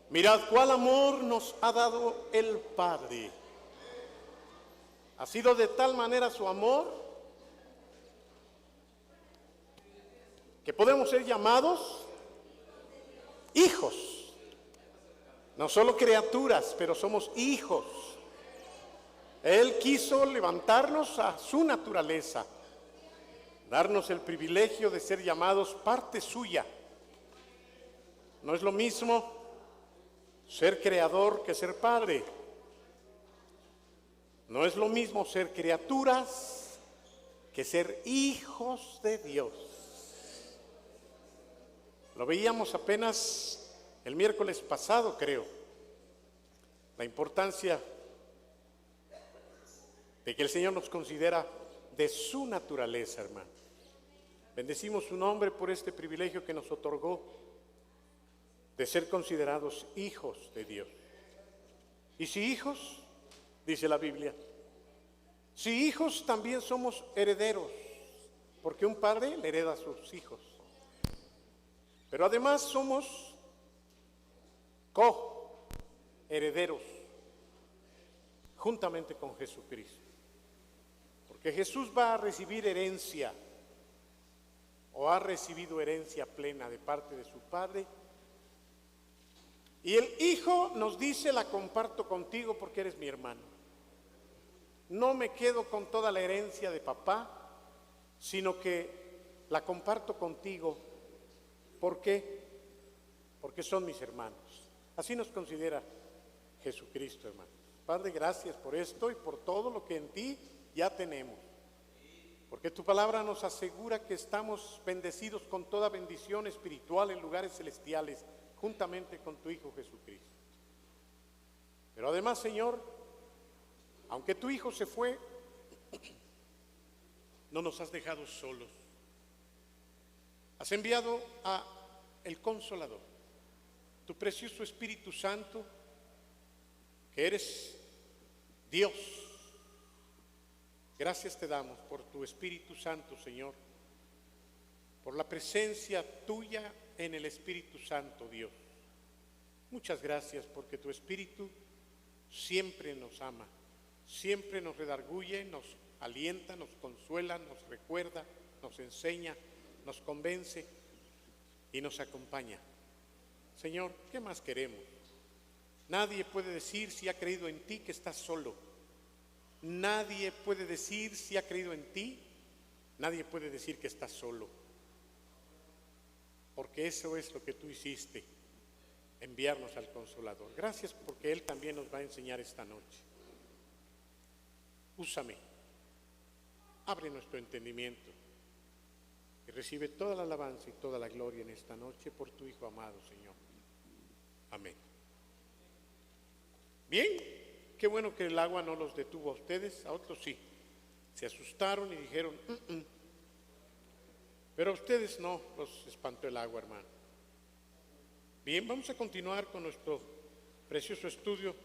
Mirad cuál amor nos ha dado el Padre. Ha sido de tal manera su amor que podemos ser llamados hijos. No solo criaturas, pero somos hijos. Él quiso levantarnos a su naturaleza, darnos el privilegio de ser llamados parte suya. No es lo mismo ser creador que ser padre. No es lo mismo ser criaturas que ser hijos de Dios. Lo veíamos apenas el miércoles pasado, creo. La importancia de que el Señor nos considera de su naturaleza, hermano. Bendecimos su nombre por este privilegio que nos otorgó de ser considerados hijos de Dios. Y si hijos, dice la Biblia, si hijos también somos herederos, porque un padre le hereda a sus hijos. Pero además somos coherederos juntamente con Jesucristo. Porque Jesús va a recibir herencia, o ha recibido herencia plena de parte de su Padre. Y el Hijo nos dice, la comparto contigo porque eres mi hermano. No me quedo con toda la herencia de papá, sino que la comparto contigo. ¿Por qué? Porque son mis hermanos. Así nos considera Jesucristo, hermano. Padre, gracias por esto y por todo lo que en ti ya tenemos. Porque tu palabra nos asegura que estamos bendecidos con toda bendición espiritual en lugares celestiales, juntamente con tu Hijo Jesucristo. Pero además, Señor, aunque tu Hijo se fue, no nos has dejado solos. Has enviado a el Consolador, tu precioso Espíritu Santo, que eres Dios. Gracias te damos por tu Espíritu Santo, Señor, por la presencia tuya en el Espíritu Santo, Dios. Muchas gracias porque tu Espíritu siempre nos ama, siempre nos redarguye, nos alienta, nos consuela, nos recuerda, nos enseña, nos convence y nos acompaña. Señor, ¿qué más queremos? Nadie puede decir si ha creído en ti que estás solo. Nadie puede decir si ha creído en ti, nadie puede decir que estás solo. Porque eso es lo que tú hiciste, enviarnos al Consolador. Gracias porque Él también nos va a enseñar esta noche. Úsame, abre nuestro entendimiento y recibe toda la alabanza y toda la gloria en esta noche por tu Hijo amado, Señor. Amén. Bien. Qué bueno que el agua no los detuvo a ustedes, a otros sí. Se asustaron y dijeron, Pero a ustedes no los espantó el agua, hermano. Bien, vamos a continuar con nuestro precioso estudio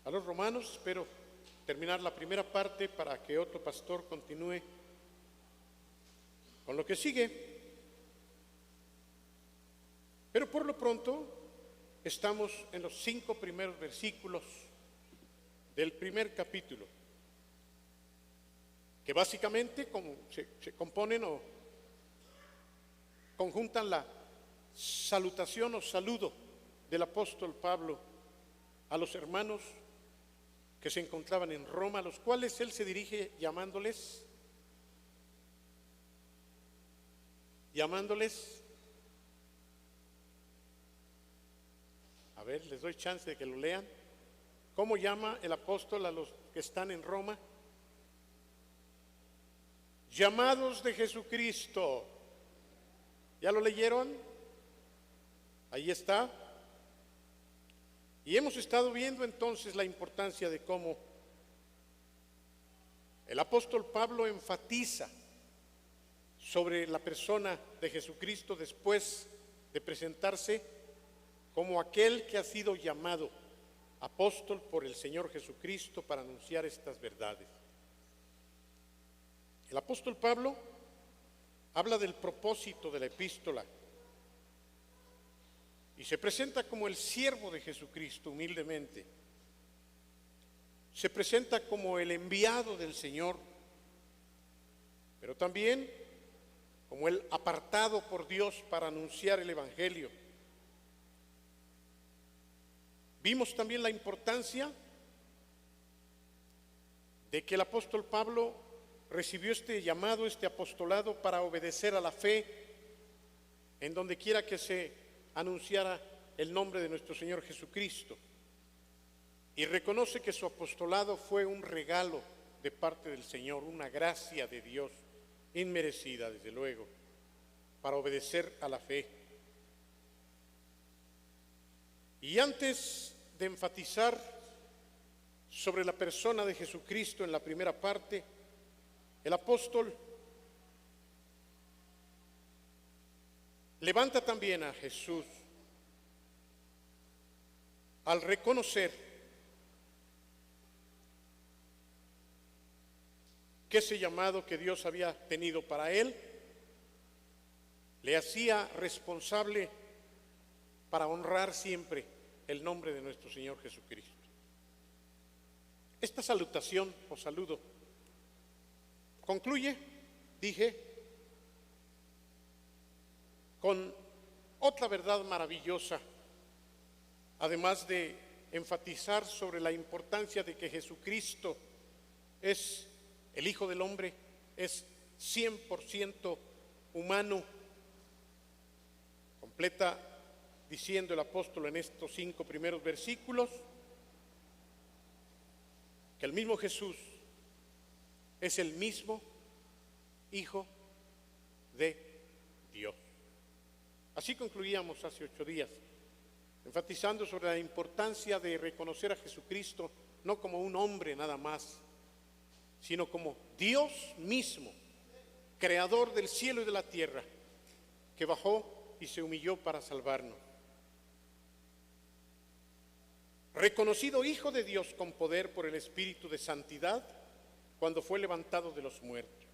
a los Romanos. Espero terminar la primera parte para que otro pastor continúe con lo que sigue. Pero por lo pronto estamos en los 5 primeros versículos del primer capítulo, que básicamente se componen o conjuntan la salutación o saludo del apóstol Pablo a los hermanos que se encontraban en Roma, a los cuales él se dirige llamándoles, a ver, les doy chance de que lo lean. ¿Cómo llama el apóstol a los que están en Roma? Llamados de Jesucristo. ¿Ya lo leyeron? Ahí está. Y hemos estado viendo entonces la importancia de cómo el apóstol Pablo enfatiza sobre la persona de Jesucristo después de presentarse como aquel que ha sido llamado apóstol por el Señor Jesucristo para anunciar estas verdades. El apóstol Pablo habla del propósito de la epístola y se presenta como el siervo de Jesucristo humildemente. Se presenta como el enviado del Señor, pero también como el apartado por Dios para anunciar el Evangelio. Vimos también la importancia de que el apóstol Pablo recibió este llamado, este apostolado, para obedecer a la fe en donde quiera que se anunciara el nombre de nuestro Señor Jesucristo. Y reconoce que su apostolado fue un regalo de parte del Señor, una gracia de Dios, inmerecida desde luego, para obedecer a la fe. Y antes de enfatizar sobre la persona de Jesucristo en la primera parte, el apóstol levanta también a Jesús al reconocer que ese llamado que Dios había tenido para él le hacía responsable para honrar siempre el nombre de nuestro Señor Jesucristo. Esta salutación o saludo concluye, dije, con otra verdad maravillosa, además de enfatizar sobre la importancia de que Jesucristo es el Hijo del Hombre, es 100% humano. Completa diciendo el apóstol en estos 5 primeros versículos que el mismo Jesús es el mismo Hijo de Dios. Así concluíamos hace 8 días, enfatizando sobre la importancia de reconocer a Jesucristo no como un hombre nada más, sino como Dios mismo, creador del cielo y de la tierra, que bajó y se humilló para salvarnos. Reconocido Hijo de Dios con poder por el Espíritu de Santidad, cuando fue levantado de los muertos.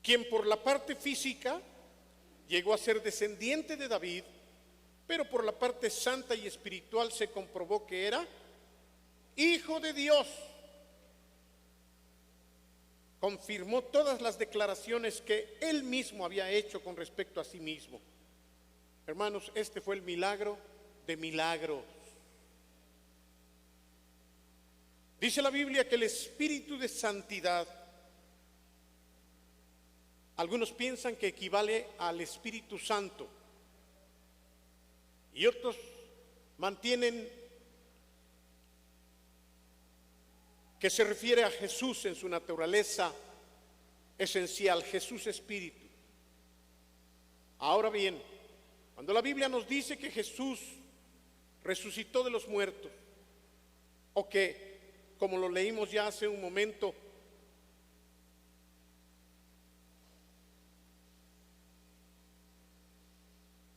Quien por la parte física llegó a ser descendiente de David, pero por la parte santa y espiritual se comprobó que era Hijo de Dios. Confirmó todas las declaraciones que él mismo había hecho con respecto a sí mismo. Hermanos, este fue el milagro de milagros. Dice la Biblia que el Espíritu de Santidad, algunos piensan que equivale al Espíritu Santo y otros mantienen que se refiere a Jesús en su naturaleza esencial, Jesús Espíritu. Ahora bien, cuando la Biblia nos dice que Jesús resucitó de los muertos, o que, como lo leímos ya hace un momento,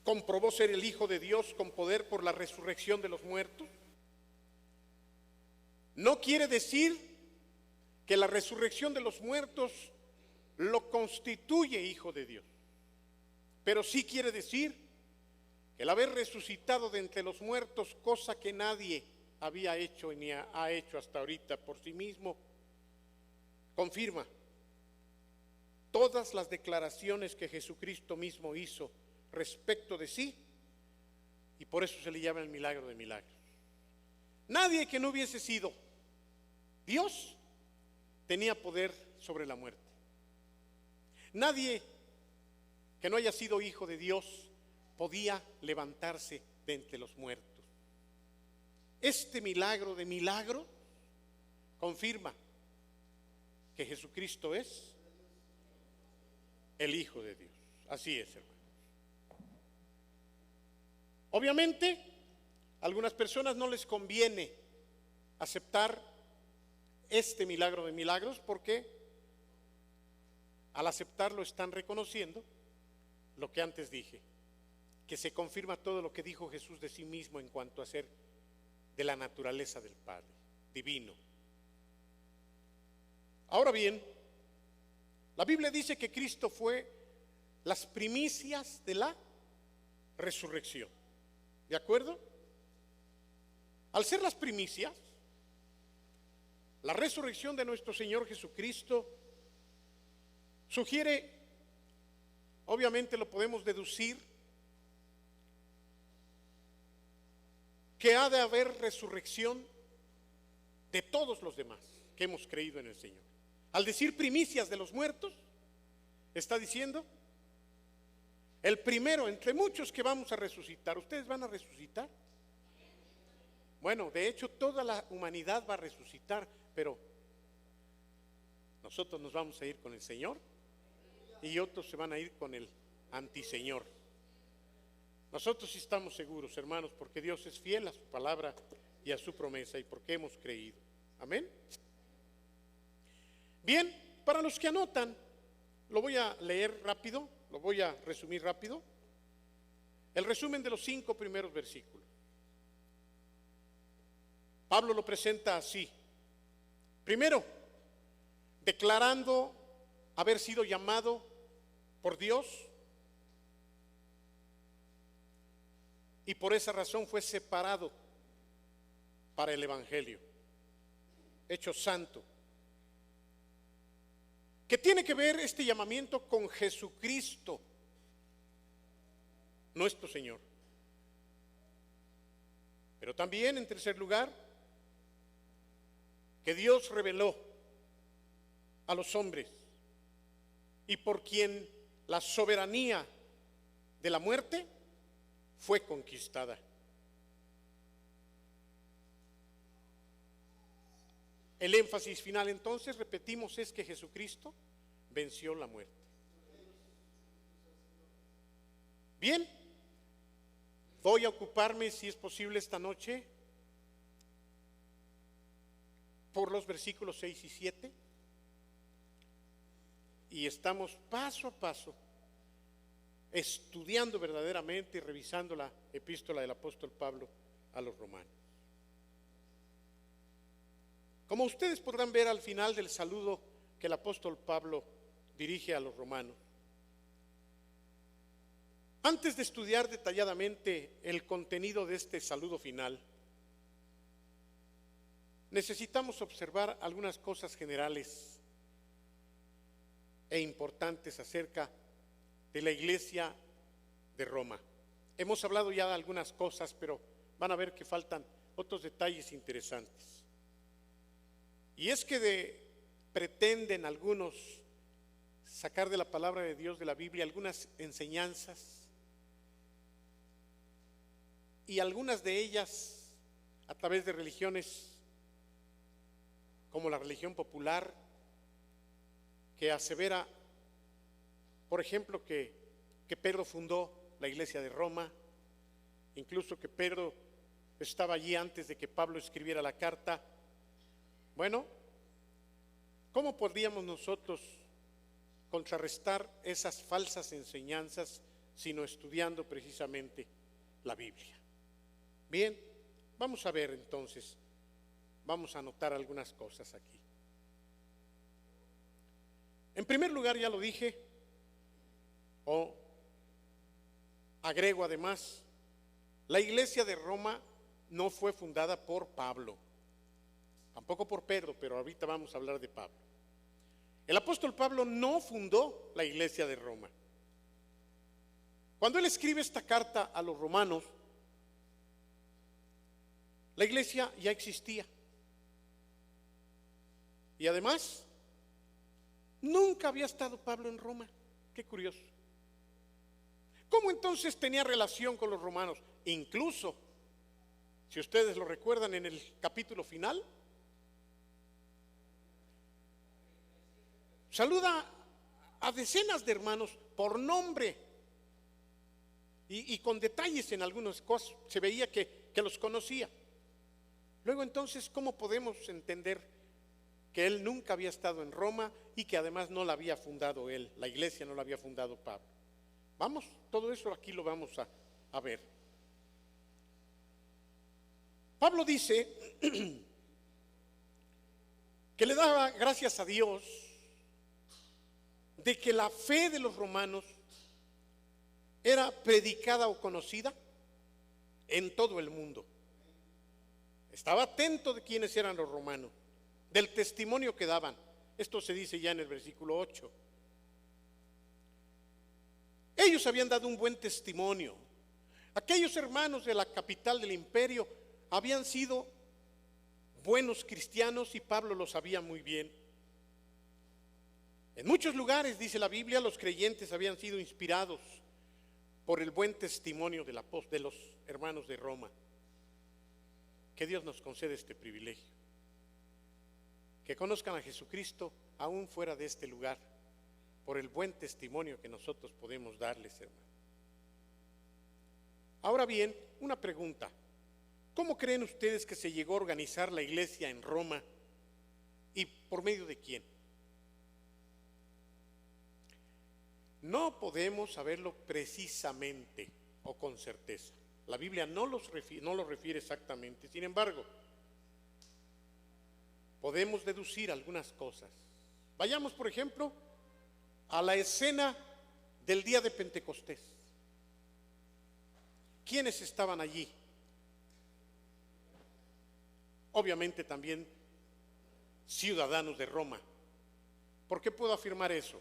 comprobó ser el Hijo de Dios con poder por la resurrección de los muertos, no quiere decir que la resurrección de los muertos lo constituye Hijo de Dios, pero sí quiere decir que el haber resucitado de entre los muertos, cosa que nadie había hecho ni ha hecho hasta ahorita por sí mismo, confirma todas las declaraciones que Jesucristo mismo hizo respecto de sí, y por eso se le llama el milagro de milagros. Nadie que no hubiese sido Dios tenía poder sobre la muerte. Nadie que no haya sido hijo de Dios podía levantarse de entre los muertos. Este milagro de milagros confirma que Jesucristo es el Hijo de Dios. Así es, hermanos. Obviamente, a algunas personas no les conviene aceptar este milagro de milagros porque al aceptarlo están reconociendo lo que antes dije, que se confirma todo lo que dijo Jesús de sí mismo en cuanto a ser de la naturaleza del Padre, divino. Ahora bien, la Biblia dice que Cristo fue las primicias de la resurrección. ¿De acuerdo? Al ser las primicias, la resurrección de nuestro Señor Jesucristo sugiere, obviamente lo podemos deducir, que ha de haber resurrección de todos los demás que hemos creído en el Señor. Al decir primicias de los muertos, está diciendo el primero entre muchos que vamos a resucitar. ¿Ustedes van a resucitar? Bueno, de hecho toda la humanidad va a resucitar, pero nosotros nos vamos a ir con el Señor y otros se van a ir con el antiseñor. Nosotros sí estamos seguros, hermanos, porque Dios es fiel a su palabra y a su promesa y porque hemos creído. Amén. Bien, para los que anotan, lo voy a leer rápido, lo voy a resumir rápido. El resumen de los 5 primeros versículos. Pablo lo presenta así. Primero, declarando haber sido llamado por Dios y por esa razón fue separado para el Evangelio, hecho santo. ¿Qué tiene que ver este llamamiento con Jesucristo, nuestro Señor? Pero también, en tercer lugar, que Dios reveló a los hombres y por quien la soberanía de la muerte fue conquistada. El énfasis final entonces, repetimos, es que Jesucristo venció la muerte. Bien, voy a ocuparme, si es posible esta noche, por los versículos 6 y 7. Y estamos paso a paso estudiando verdaderamente y revisando la epístola del apóstol Pablo a los romanos. Como ustedes podrán ver al final del saludo que el apóstol Pablo dirige a los romanos, antes de estudiar detalladamente el contenido de este saludo final, necesitamos observar algunas cosas generales e importantes acerca de la iglesia de Roma. Hemos hablado ya de algunas cosas, pero van a ver que faltan otros detalles interesantes. Y es que pretenden algunos sacar de la palabra de Dios, de la Biblia, algunas enseñanzas, y algunas de ellas a través de religiones como la religión popular, que asevera, por ejemplo, que Pedro fundó la iglesia de Roma, incluso que Pedro estaba allí antes de que Pablo escribiera la carta. Bueno, ¿cómo podríamos nosotros contrarrestar esas falsas enseñanzas sino estudiando precisamente la Biblia? Bien, vamos a ver entonces, vamos a anotar algunas cosas aquí. En primer lugar, ya lo dije, o agrego además, la iglesia de Roma no fue fundada por Pablo, tampoco por Pedro, pero ahorita vamos a hablar de Pablo. El apóstol Pablo no fundó la iglesia de Roma. Cuando él escribe esta carta a los romanos, la iglesia ya existía. Y además, nunca había estado Pablo en Roma. Qué curioso. ¿Cómo entonces tenía relación con los romanos? Incluso, si ustedes lo recuerdan en el capítulo final, saluda a decenas de hermanos por nombre y con detalles en algunas cosas. Se veía que los conocía. Luego entonces, ¿cómo podemos entender que él nunca había estado en Roma y que además no la había fundado él, la iglesia no la había fundado Pablo? Vamos, todo eso aquí lo vamos a ver. Pablo dice que le daba gracias a Dios de que la fe de los romanos era predicada o conocida en todo el mundo. Estaba atento de quiénes eran los romanos, del testimonio que daban. Esto se dice ya en el versículo 8. Ellos habían dado un buen testimonio. Aquellos hermanos de la capital del imperio habían sido buenos cristianos y Pablo lo sabía muy bien. En muchos lugares, dice la Biblia, los creyentes habían sido inspirados por el buen testimonio de los hermanos de Roma. Que Dios nos concede este privilegio, que conozcan a Jesucristo aún fuera de este lugar, por el buen testimonio que nosotros podemos darles, hermano. Ahora bien, una pregunta: ¿cómo creen ustedes que se llegó a organizar la iglesia en Roma y por medio de quién? No podemos saberlo precisamente o con certeza. La Biblia no lo refiere exactamente. Sin embargo, podemos deducir algunas cosas. Vayamos, por ejemplo, a la escena del día de Pentecostés. ¿Quiénes estaban allí? Obviamente también ciudadanos de Roma. ¿Por qué puedo afirmar eso?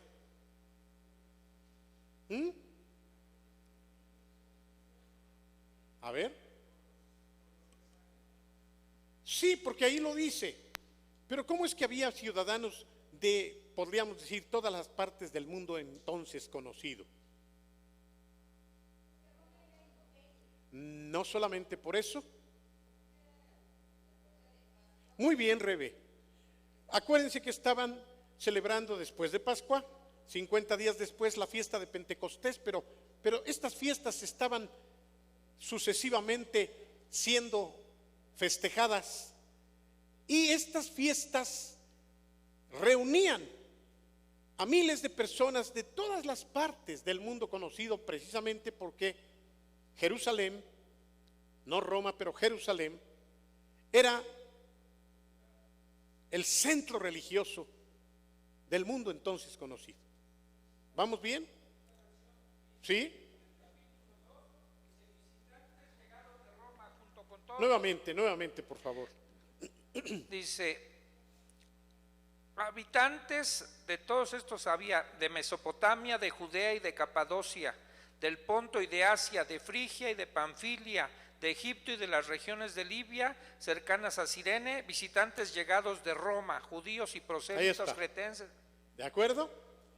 A ver. Sí, porque ahí lo dice. Pero ¿cómo es que había ciudadanos de, podríamos decir, todas las partes del mundo entonces conocido? No solamente por eso. Muy bien, Rebe. Acuérdense que estaban celebrando después de Pascua, 50 días después, la fiesta de Pentecostés, pero estas fiestas estaban sucesivamente siendo festejadas, y estas fiestas reunían a miles de personas de todas las partes del mundo conocido, precisamente porque Jerusalén, no Roma, pero Jerusalén, era el centro religioso del mundo entonces conocido. ¿Vamos bien? ¿Sí? Nuevamente, por favor. Dice, habitantes de todos estos había de Mesopotamia, de Judea y de Capadocia, del Ponto y de Asia, de Frigia y de Panfilia, de Egipto y de las regiones de Libia, cercanas a Cirene, visitantes llegados de Roma, judíos y prosélitos cretenses. ¿De acuerdo?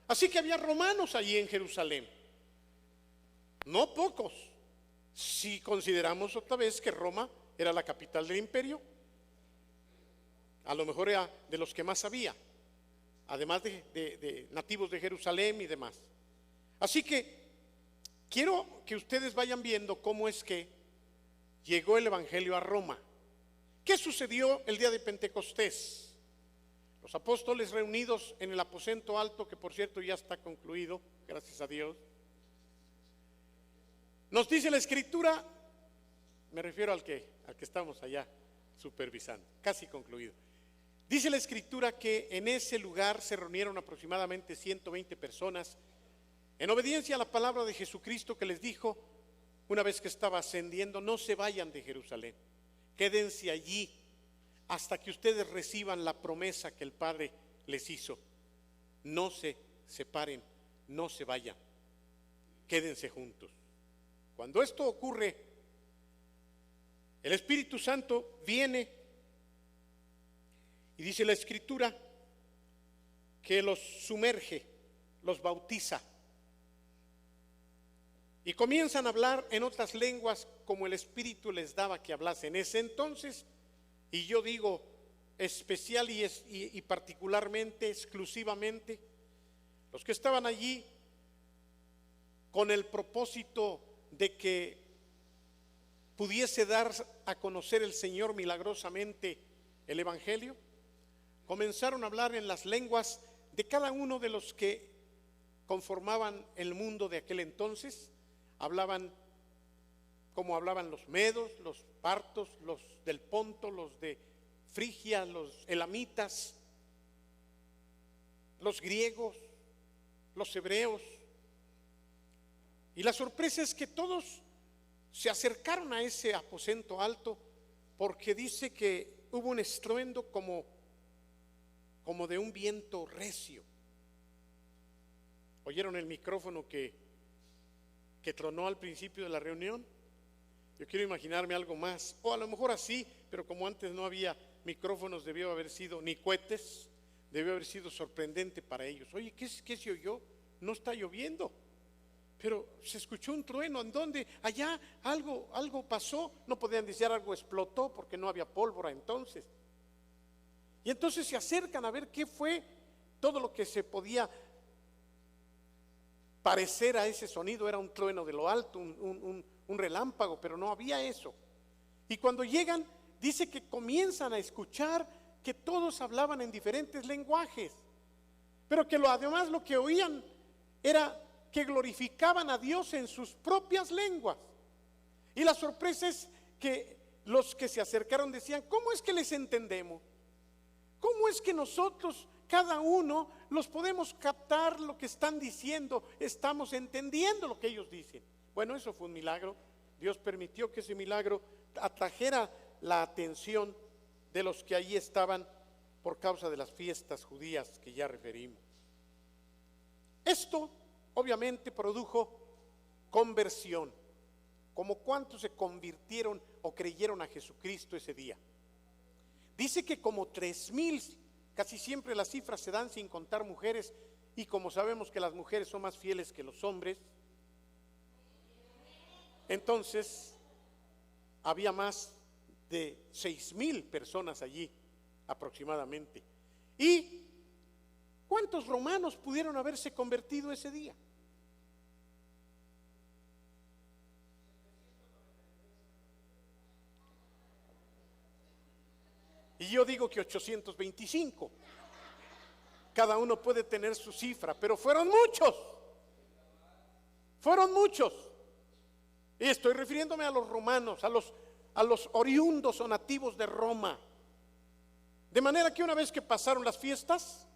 Así que había romanos allí en Jerusalén. No pocos, si consideramos otra vez que Roma era la capital del imperio. A lo mejor era de los que más había, además de nativos de Jerusalén y demás. Así que quiero que ustedes vayan viendo cómo es que llegó el evangelio a Roma. ¿Qué sucedió el día de Pentecostés? Los apóstoles reunidos en el aposento alto, que por cierto ya está concluido, gracias a Dios. Nos dice la Escritura, me refiero al que estamos allá supervisando, casi concluido. Dice la Escritura que en ese lugar se reunieron aproximadamente 120 personas en obediencia a la palabra de Jesucristo, que les dijo, una vez que estaba ascendiendo: no se vayan de Jerusalén, quédense allí hasta que ustedes reciban la promesa que el Padre les hizo. No se separen, no se vayan, quédense juntos. Cuando esto ocurre, el Espíritu Santo viene y dice la Escritura que los sumerge, los bautiza, y comienzan a hablar en otras lenguas como el Espíritu les daba que hablasen. En ese entonces, y yo digo especial y particularmente, exclusivamente, los que estaban allí con el propósito de que pudiese dar a conocer el Señor milagrosamente el Evangelio, comenzaron a hablar en las lenguas de cada uno de los que conformaban el mundo de aquel entonces. Hablaban como hablaban los medos, los partos, los del Ponto, los de Frigia, los elamitas, los griegos, los hebreos. Y la sorpresa es que todos se acercaron a ese aposento alto, porque dice que hubo un estruendo como de un viento recio. ¿Oyeron el micrófono que tronó al principio de la reunión? Yo quiero imaginarme algo más, o a lo mejor así, pero como antes no había micrófonos, debió haber sido, ni cohetes, debió haber sido sorprendente para ellos. Oye, ¿qué se oyó? No está lloviendo, pero se escuchó un trueno. ¿En dónde? Allá algo pasó. No podían decir algo explotó porque no había pólvora entonces. Y entonces se acercan a ver qué fue todo lo que se podía parecer a ese sonido. Era un trueno de lo alto, un relámpago, pero no había eso. Y cuando llegan, dice que comienzan a escuchar que todos hablaban en diferentes lenguajes, pero que además lo que oían era que glorificaban a Dios en sus propias lenguas. Y la sorpresa es que los que se acercaron decían: ¿cómo es que les entendemos? ¿Cómo es que nosotros, cada uno, los podemos captar lo que están diciendo? Estamos entendiendo lo que ellos dicen. Bueno, eso fue un milagro. Dios permitió que ese milagro atrajera la atención de los que allí estaban por causa de las fiestas judías que ya referimos. Esto obviamente produjo conversión. ¿Como cuántos se convirtieron o creyeron a Jesucristo ese día? Dice que como 3,000, casi siempre las cifras se dan sin contar mujeres, y como sabemos que las mujeres son más fieles que los hombres, entonces había más de 6,000 personas allí aproximadamente. ¿Y cuántos romanos pudieron haberse convertido ese día? Y yo digo que 825. Cada uno puede tener su cifra, pero fueron muchos. Fueron muchos. Y estoy refiriéndome a los romanos, a los oriundos o nativos de Roma. De manera que una vez que pasaron las fiestas,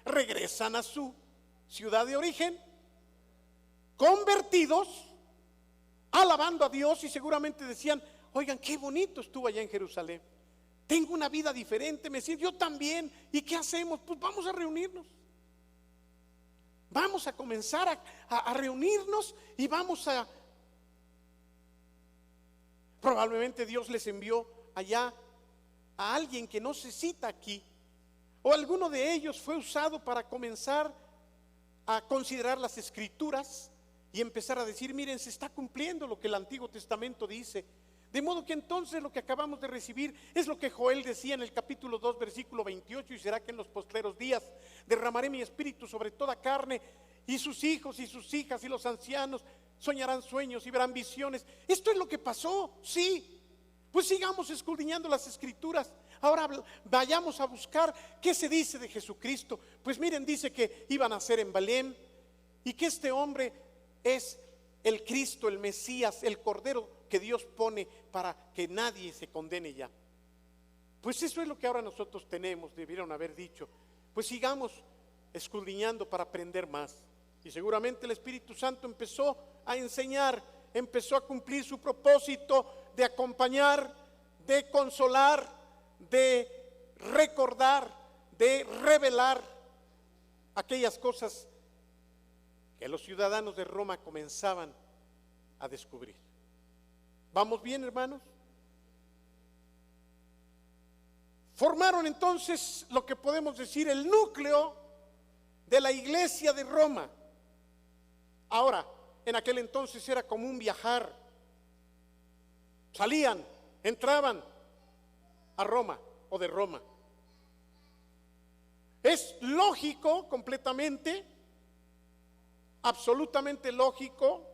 regresan a su ciudad de origen, convertidos, alabando a Dios, y seguramente decían: oigan, qué bonito estuvo allá en Jerusalén. Tengo una vida diferente, me siento, yo también. ¿Y qué hacemos? Pues vamos a reunirnos. Vamos a comenzar a reunirnos y vamos a... Probablemente Dios les envió allá a alguien que no se cita aquí, o alguno de ellos fue usado para comenzar a considerar las escrituras y empezar a decir: miren, se está cumpliendo lo que el Antiguo Testamento dice. De modo que entonces lo que acabamos de recibir es lo que Joel decía en el capítulo 2, versículo 28: y será que en los postreros días derramaré mi espíritu sobre toda carne, y sus hijos y sus hijas y los ancianos soñarán sueños y verán visiones. Esto es lo que pasó, sí. Pues sigamos escudriñando las escrituras. Ahora vayamos a buscar qué se dice de Jesucristo. Pues miren, dice que iba a nacer en Belén, y que este hombre es el Cristo, el Mesías, el Cordero que Dios pone para que nadie se condene ya. Pues eso es lo que ahora nosotros tenemos, debieron haber dicho. Pues sigamos escudriñando para aprender más. Y seguramente el Espíritu Santo empezó a enseñar, empezó a cumplir su propósito de acompañar, de consolar, de recordar, de revelar aquellas cosas que los ciudadanos de Roma comenzaban a descubrir. ¿Vamos bien, hermanos? Formaron entonces lo que podemos decir el núcleo de la iglesia de Roma. Ahora, en aquel entonces era común viajar. Salían, entraban a Roma o de Roma. Es lógico, completamente, absolutamente lógico,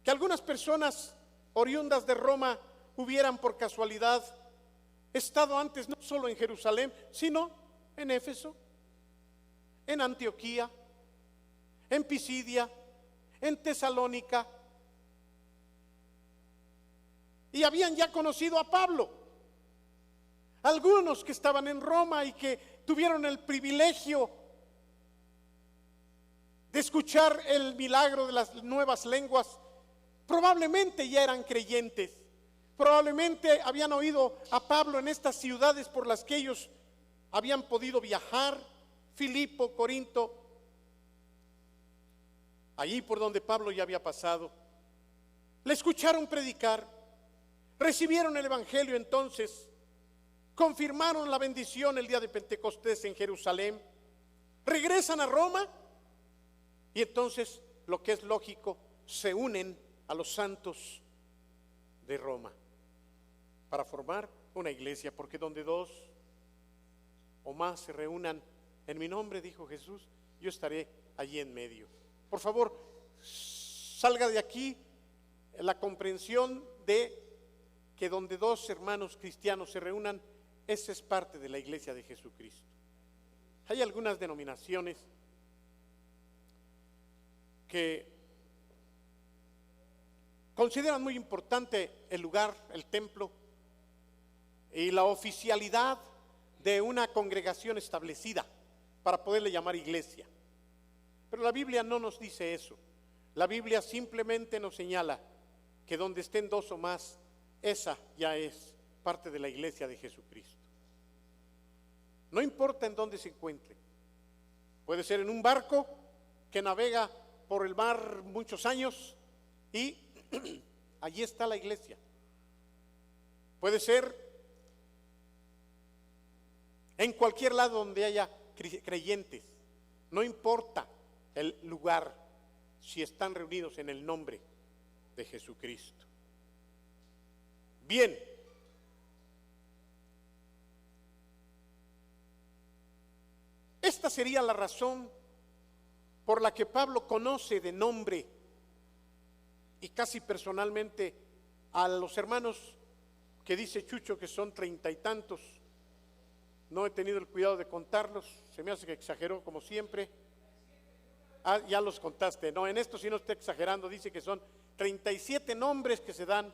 que algunas personas oriundas de Roma hubieran por casualidad estado antes no solo en Jerusalén, sino en Éfeso, en Antioquía, en Pisidia, en Tesalónica, y habían ya conocido a Pablo. Algunos que estaban en Roma y que tuvieron el privilegio de escuchar el milagro de las nuevas lenguas, probablemente ya eran creyentes, probablemente habían oído a Pablo en estas ciudades por las que ellos habían podido viajar, Filipo, Corinto, allí por donde Pablo ya había pasado. Le escucharon predicar, recibieron el evangelio entonces, confirmaron la bendición el día de Pentecostés en Jerusalén, regresan a Roma y entonces, lo que es lógico, se unen a los santos de Roma para formar una iglesia, porque donde dos o más se reúnan en mi nombre, dijo Jesús, yo estaré allí en medio. Por favor, salga de aquí la comprensión de que donde dos hermanos cristianos se reúnan, esa es parte de la iglesia de Jesucristo. Hay algunas denominaciones que consideran muy importante el lugar, el templo y la oficialidad de una congregación establecida para poderle llamar iglesia. Pero la Biblia no nos dice eso. La Biblia simplemente nos señala que donde estén dos o más, esa ya es parte de la iglesia de Jesucristo. No importa en dónde se encuentre. Puede ser en un barco que navega por el mar muchos años y allí está la iglesia. Puede ser en cualquier lado donde haya creyentes. No importa el lugar si están reunidos en el nombre de Jesucristo. Bien. Esta sería la razón por la que Pablo conoce de nombre y casi personalmente a los hermanos que dice Chucho que son 30 y tantos. No he tenido el cuidado de contarlos, se me hace que exageró como siempre. Ah, ya los contaste. No, en esto sí no estoy exagerando, dice que son 37 nombres que se dan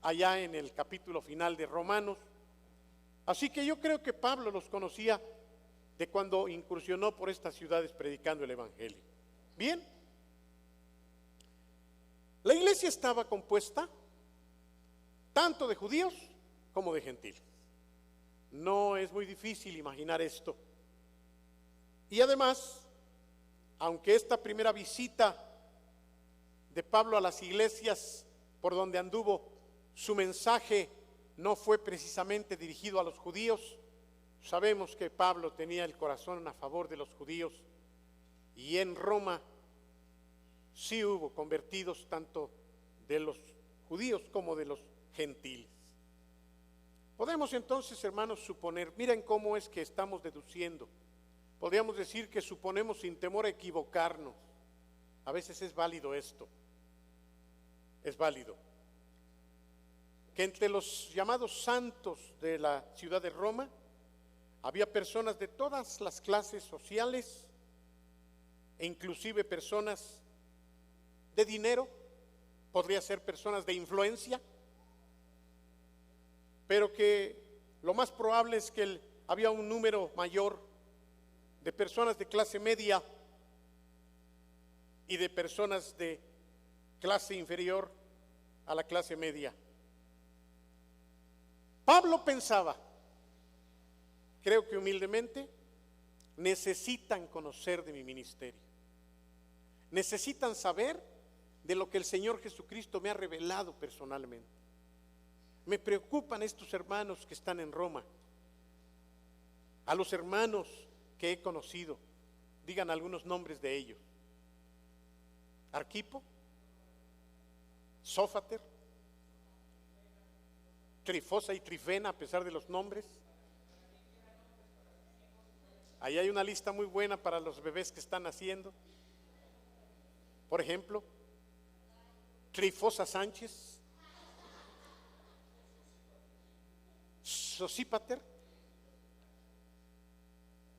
allá en el capítulo final de Romanos. Así que yo creo que Pablo los conocía de cuando incursionó por estas ciudades predicando el evangelio. Bien, la iglesia estaba compuesta tanto de judíos como de gentiles. No es muy difícil imaginar esto. Y además, aunque esta primera visita de Pablo a las iglesias por donde anduvo, su mensaje no fue precisamente dirigido a los judíos. Sabemos que Pablo tenía el corazón a favor de los judíos y en Roma sí hubo convertidos tanto de los judíos como de los gentiles. Podemos entonces, hermanos, suponer, miren cómo es que estamos deduciendo. Podríamos decir que suponemos sin temor a equivocarnos. A veces es válido esto. Es válido. Que entre los llamados santos de la ciudad de Roma había personas de todas las clases sociales e inclusive personas de dinero, podría ser personas de influencia, pero que lo más probable es que había un número mayor de personas de clase media y de personas de clase inferior a la clase media. Pablo pensaba, creo que humildemente, necesitan conocer de mi ministerio, necesitan saber de lo que el Señor Jesucristo me ha revelado personalmente. Me preocupan estos hermanos que están en Roma, a los hermanos que he conocido, digan algunos nombres de ellos: Arquipo, Sófater, Trifosa y Trifena, a pesar de los nombres. Ahí hay una lista muy buena para los bebés que están naciendo. Por ejemplo, Trifosa Sánchez, Sosípater.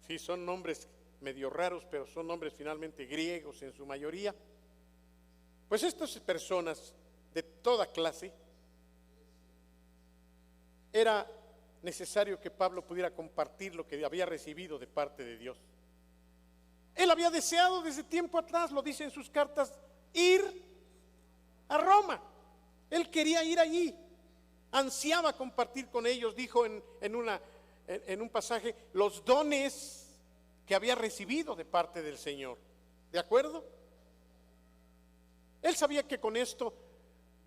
Sí, son nombres medio raros, pero son nombres finalmente griegos en su mayoría. Pues estas personas de toda clase, era necesario que Pablo pudiera compartir lo que había recibido de parte de Dios. Él había deseado desde tiempo atrás, lo dice en sus cartas, ir a Roma. Él quería ir allí, ansiaba compartir con ellos, dijo en un pasaje, los dones que había recibido de parte del Señor. ¿De acuerdo? Él sabía que con esto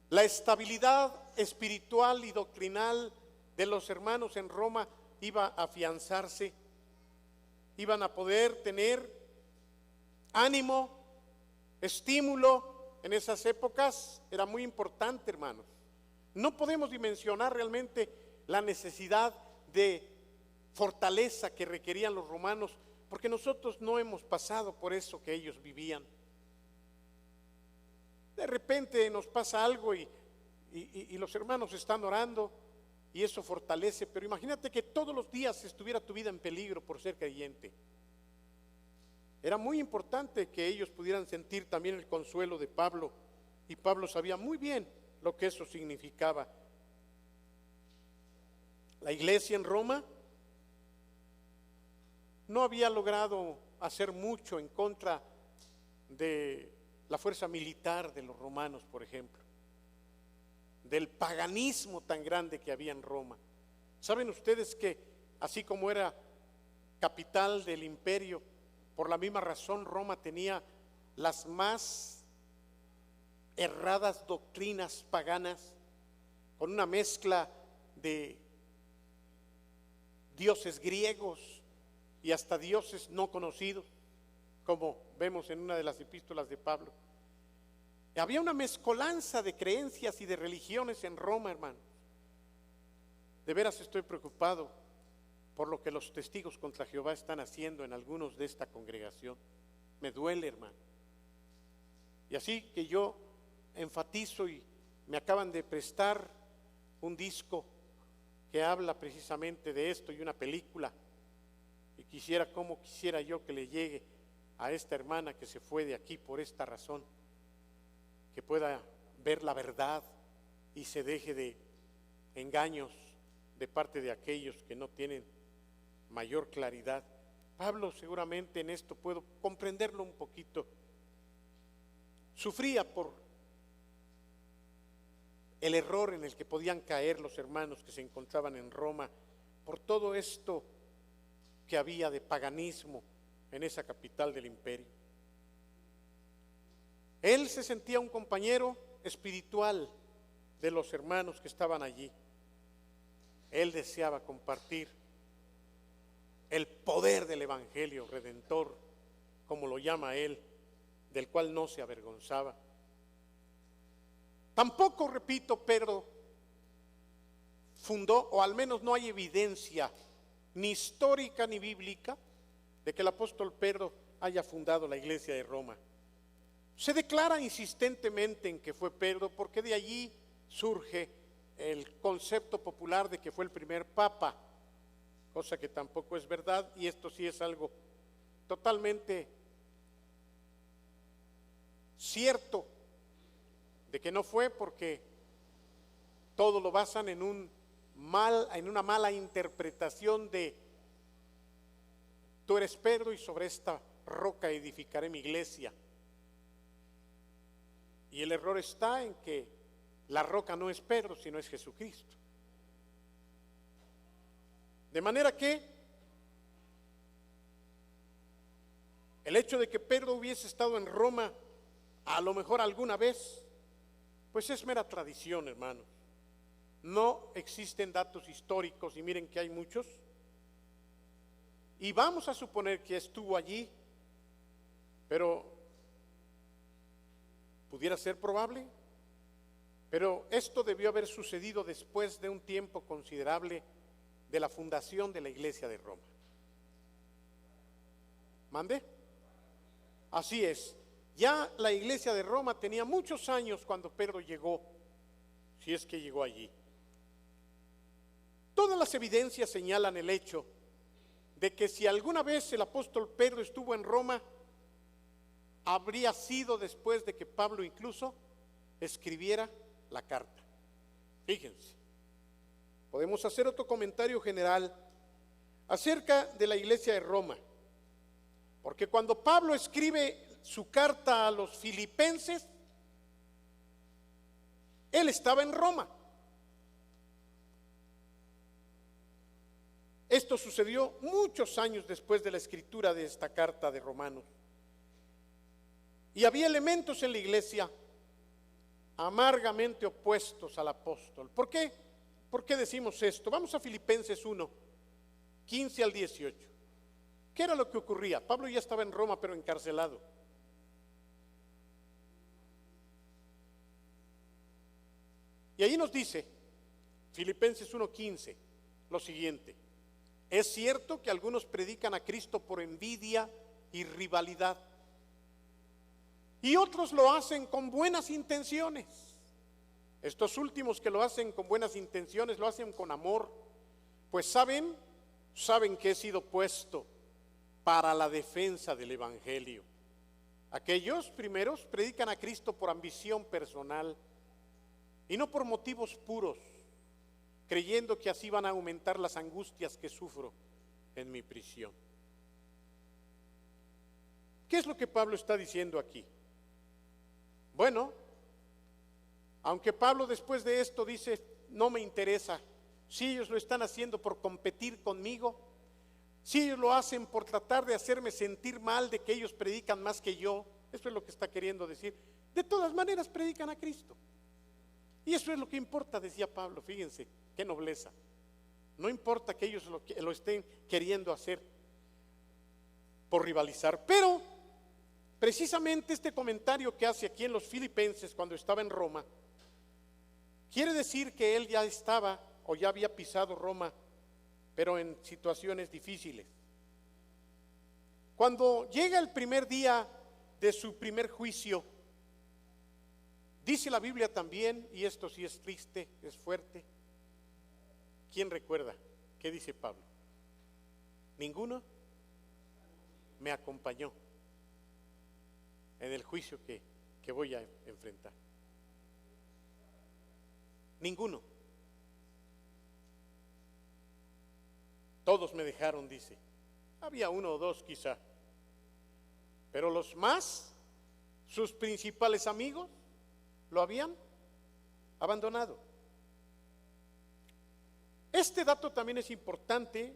la estabilidad espiritual y doctrinal de los hermanos en Roma iba a afianzarse, iban a poder tener ánimo, estímulo. En esas épocas era muy importante, hermanos. No podemos dimensionar realmente la necesidad de fortaleza que requerían los romanos, porque nosotros no hemos pasado por eso que ellos vivían. De repente nos pasa algo y los hermanos están orando y eso fortalece, pero imagínate que todos los días estuviera tu vida en peligro por ser creyente. Era muy importante que ellos pudieran sentir también el consuelo de Pablo, y Pablo sabía muy bien lo que eso significaba. La iglesia en Roma no había logrado hacer mucho en contra de la fuerza militar de los romanos, por ejemplo, del paganismo tan grande que había en Roma. ¿Saben ustedes que así como era capital del imperio, por la misma razón Roma tenía las más erradas doctrinas paganas, con una mezcla de dioses griegos y hasta dioses no conocidos, como vemos en una de las epístolas de Pablo? Había una mezcolanza de creencias y de religiones en Roma, hermanos. De veras estoy preocupado por lo que los testigos contra Jehová están haciendo en algunos de esta congregación. Me duele, hermano. Y así que yo enfatizo, y me acaban de prestar un disco que habla precisamente de esto y una película, y quisiera yo que le llegue a esta hermana que se fue de aquí por esta razón, que pueda ver la verdad y se deje de engaños de parte de aquellos que no tienen mayor claridad. Pablo seguramente en esto puedo comprenderlo un poquito. Sufría por el error en el que podían caer los hermanos que se encontraban en Roma, por todo esto que había de paganismo en esa capital del imperio. Él se sentía un compañero espiritual de los hermanos que estaban allí. Él deseaba compartir el poder del evangelio redentor, como lo llama él, del cual no se avergonzaba. Tampoco, repito, Pedro fundó, o al menos no hay evidencia ni histórica ni bíblica de que el apóstol Pedro haya fundado la iglesia de Roma. Se declara insistentemente en que fue Pedro, porque de allí surge el concepto popular de que fue el primer papa, cosa que tampoco es verdad, y esto sí es algo totalmente cierto de que no fue, porque todo lo basan en una mala interpretación de tú eres Pedro y sobre esta roca edificaré mi iglesia. Y el error está en que la roca no es Pedro, sino es Jesucristo. De manera que el hecho de que Pedro hubiese estado en Roma a lo mejor alguna vez, pues es mera tradición, hermanos. No existen datos históricos, y miren que hay muchos. Y vamos a suponer que estuvo allí, pero pudiera ser probable. Pero esto debió haber sucedido después de un tiempo considerable de la fundación de la iglesia de Roma. ¿Mande? Así es. Ya la iglesia de Roma tenía muchos años cuando Pedro llegó, si es que llegó allí. Todas las evidencias señalan el hecho de que si alguna vez el apóstol Pedro estuvo en Roma, habría sido después de que Pablo incluso escribiera la carta. Fíjense, podemos hacer otro comentario general acerca de la iglesia de Roma. Porque cuando Pablo escribe su carta a los filipenses, él estaba en Roma. Esto sucedió muchos años después de la escritura de esta carta de Romanos. Y había elementos en la iglesia amargamente opuestos al apóstol. ¿Por qué? ¿Por qué decimos esto? Vamos a Filipenses 1, 15 al 18. ¿Qué era lo que ocurría? Pablo ya estaba en Roma, pero encarcelado. Y ahí nos dice, Filipenses 1:15, lo siguiente: es cierto que algunos predican a Cristo por envidia y rivalidad, y otros lo hacen con buenas intenciones. Estos últimos que lo hacen con buenas intenciones, lo hacen con amor, pues saben que he sido puesto para la defensa del evangelio. Aquellos primeros predican a Cristo por ambición personal y no por motivos puros, creyendo que así van a aumentar las angustias que sufro en mi prisión. ¿Qué es lo que Pablo está diciendo aquí? Bueno, aunque Pablo después de esto dice, no me interesa, si ellos lo están haciendo por competir conmigo, si ellos lo hacen por tratar de hacerme sentir mal de que ellos predican más que yo, eso es lo que está queriendo decir, de todas maneras predican a Cristo. Y eso es lo que importa, decía Pablo, fíjense, qué nobleza. No importa que ellos lo estén queriendo hacer por rivalizar, pero precisamente este comentario que hace aquí en los Filipenses cuando estaba en Roma, quiere decir que él ya estaba o ya había pisado Roma, pero en situaciones difíciles. Cuando llega el primer día de su primer juicio, dice la Biblia también, y esto sí es triste, es fuerte. ¿Quién recuerda? ¿Qué dice Pablo? Ninguno me acompañó en el juicio que voy a enfrentar. Ninguno. Todos me dejaron, dice. Había uno o dos quizá, pero los más, sus principales amigos, lo habían abandonado. Este dato también es importante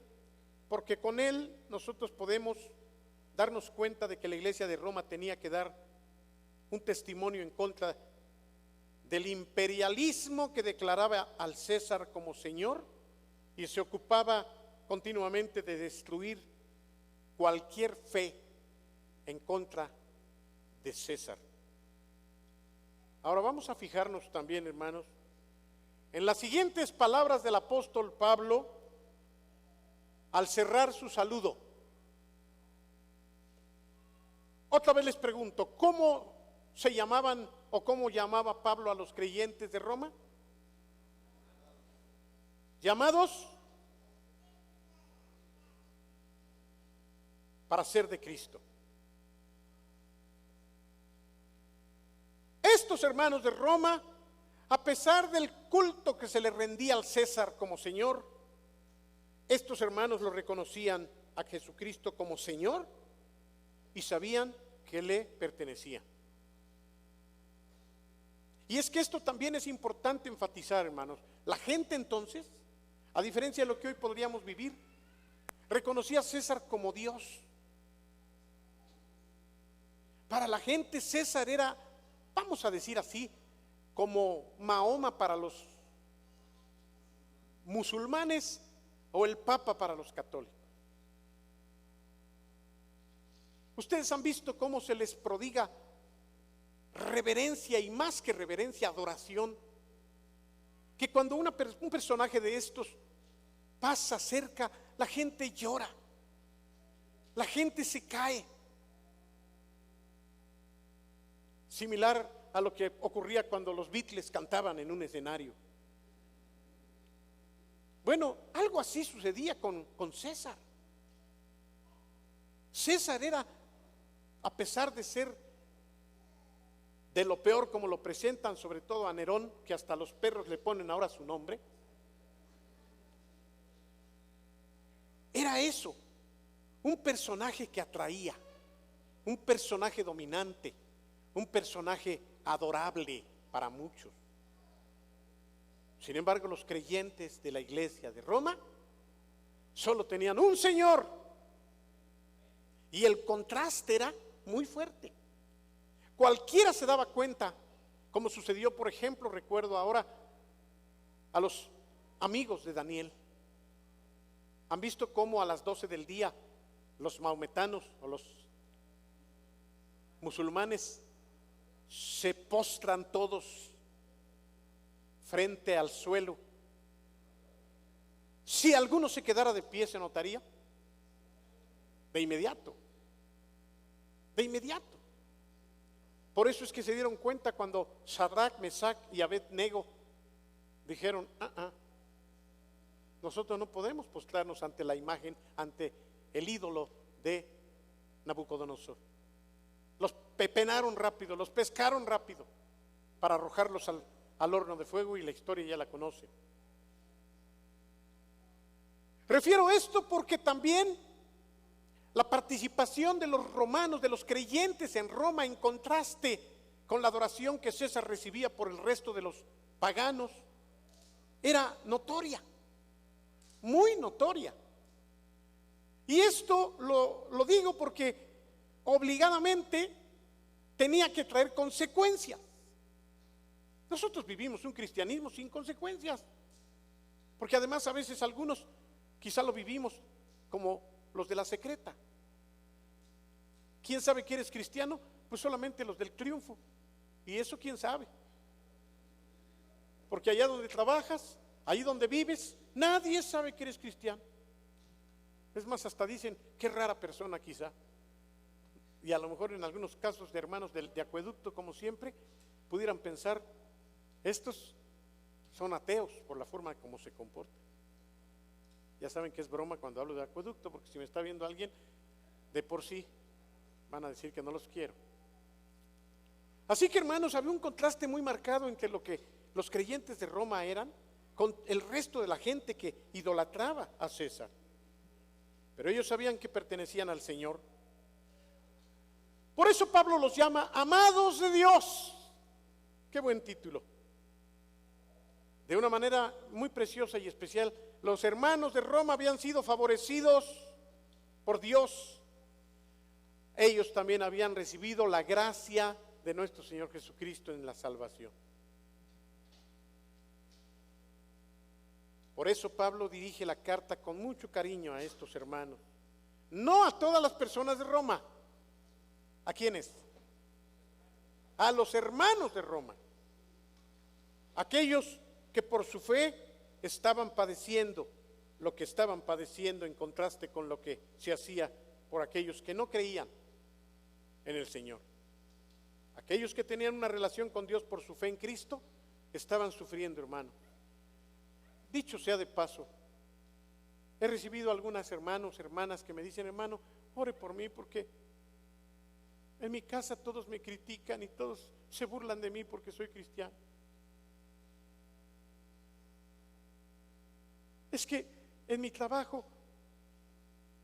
porque con él nosotros podemos darnos cuenta de que la iglesia de Roma tenía que dar un testimonio en contra del imperialismo que declaraba al César como Señor y se ocupaba continuamente de destruir cualquier fe en contra de César. Ahora vamos a fijarnos también, hermanos, en las siguientes palabras del apóstol Pablo al cerrar su saludo. Otra vez les pregunto, ¿cómo se llamaban o cómo llamaba Pablo a los creyentes de Roma? Llamados para ser de Cristo. Estos hermanos de Roma, a pesar del culto que se le rendía al César como Señor, estos hermanos lo reconocían a Jesucristo como Señor y sabían que le pertenecía. Y es que esto también es importante enfatizar, hermanos. La gente entonces, a diferencia de lo que hoy podríamos vivir, reconocía a César como Dios. Para la gente César era, vamos a decir así, como Mahoma para los musulmanes o el Papa para los católicos. Ustedes han visto cómo se les prodiga reverencia y más que reverencia, adoración, que cuando un personaje de estos pasa cerca, la gente llora, la gente se cae. Similar a lo que ocurría cuando los Beatles cantaban en un escenario. Bueno, algo así sucedía con César. César era, a pesar de ser de lo peor como lo presentan, sobre todo a Nerón, que hasta los perros le ponen ahora su nombre, era eso, un personaje que atraía, un personaje dominante, un personaje adorable para muchos. Sin embargo, los creyentes de la iglesia de Roma solo tenían un Señor, y el contraste era muy fuerte. Cualquiera se daba cuenta, como sucedió, por ejemplo, recuerdo ahora a los amigos de Daniel. ¿Han visto cómo a las 12 del día los maometanos o los musulmanes se postran todos frente al suelo? Si alguno se quedara de pie, ¿se notaría? De inmediato. De inmediato. Por eso es que se dieron cuenta cuando Sadrach, Mesach y Abed-nego dijeron: nosotros no podemos postrarnos ante la imagen, ante el ídolo de Nabucodonosor. Los pepenaron rápido, los pescaron rápido para arrojarlos al horno de fuego, y la historia ya la conocen. Refiero esto porque también la participación de los romanos, de los creyentes en Roma, en contraste con la adoración que César recibía por el resto de los paganos, era notoria, muy notoria. Y esto lo digo porque obligadamente tenía que traer consecuencias. Nosotros vivimos un cristianismo sin consecuencias, porque además a veces algunos quizá lo vivimos como los de la secreta. ¿Quién sabe que eres cristiano? Pues solamente los del triunfo. Y eso quién sabe. Porque allá donde trabajas, ahí donde vives, nadie sabe que eres cristiano. Es más, hasta dicen: qué rara persona quizá. Y a lo mejor en algunos casos de hermanos de acueducto, como siempre, pudieran pensar: estos son ateos por la forma como se comportan. Ya saben que es broma cuando hablo de acueducto, porque si me está viendo alguien, de por sí van a decir que no los quiero. Así que, hermanos, había un contraste muy marcado entre lo que los creyentes de Roma eran con el resto de la gente que idolatraba a César. Pero ellos sabían que pertenecían al Señor. Por eso Pablo los llama amados de Dios. Qué buen título. De una manera muy preciosa y especial, los hermanos de Roma habían sido favorecidos por Dios. Ellos también habían recibido la gracia de nuestro Señor Jesucristo en la salvación. Por eso Pablo dirige la carta con mucho cariño a estos hermanos. No a todas las personas de Roma. ¿A quiénes? A los hermanos de Roma. Aquellos que por su fe estaban padeciendo lo que estaban padeciendo, en contraste con lo que se hacía por aquellos que no creían en el Señor. Aquellos que tenían una relación con Dios por su fe en Cristo estaban sufriendo, hermano. Dicho sea de paso, he recibido algunas hermanos, hermanas que me dicen: hermano, ore por mí porque en mi casa todos me critican y todos se burlan de mí porque soy cristiano. Es que en mi trabajo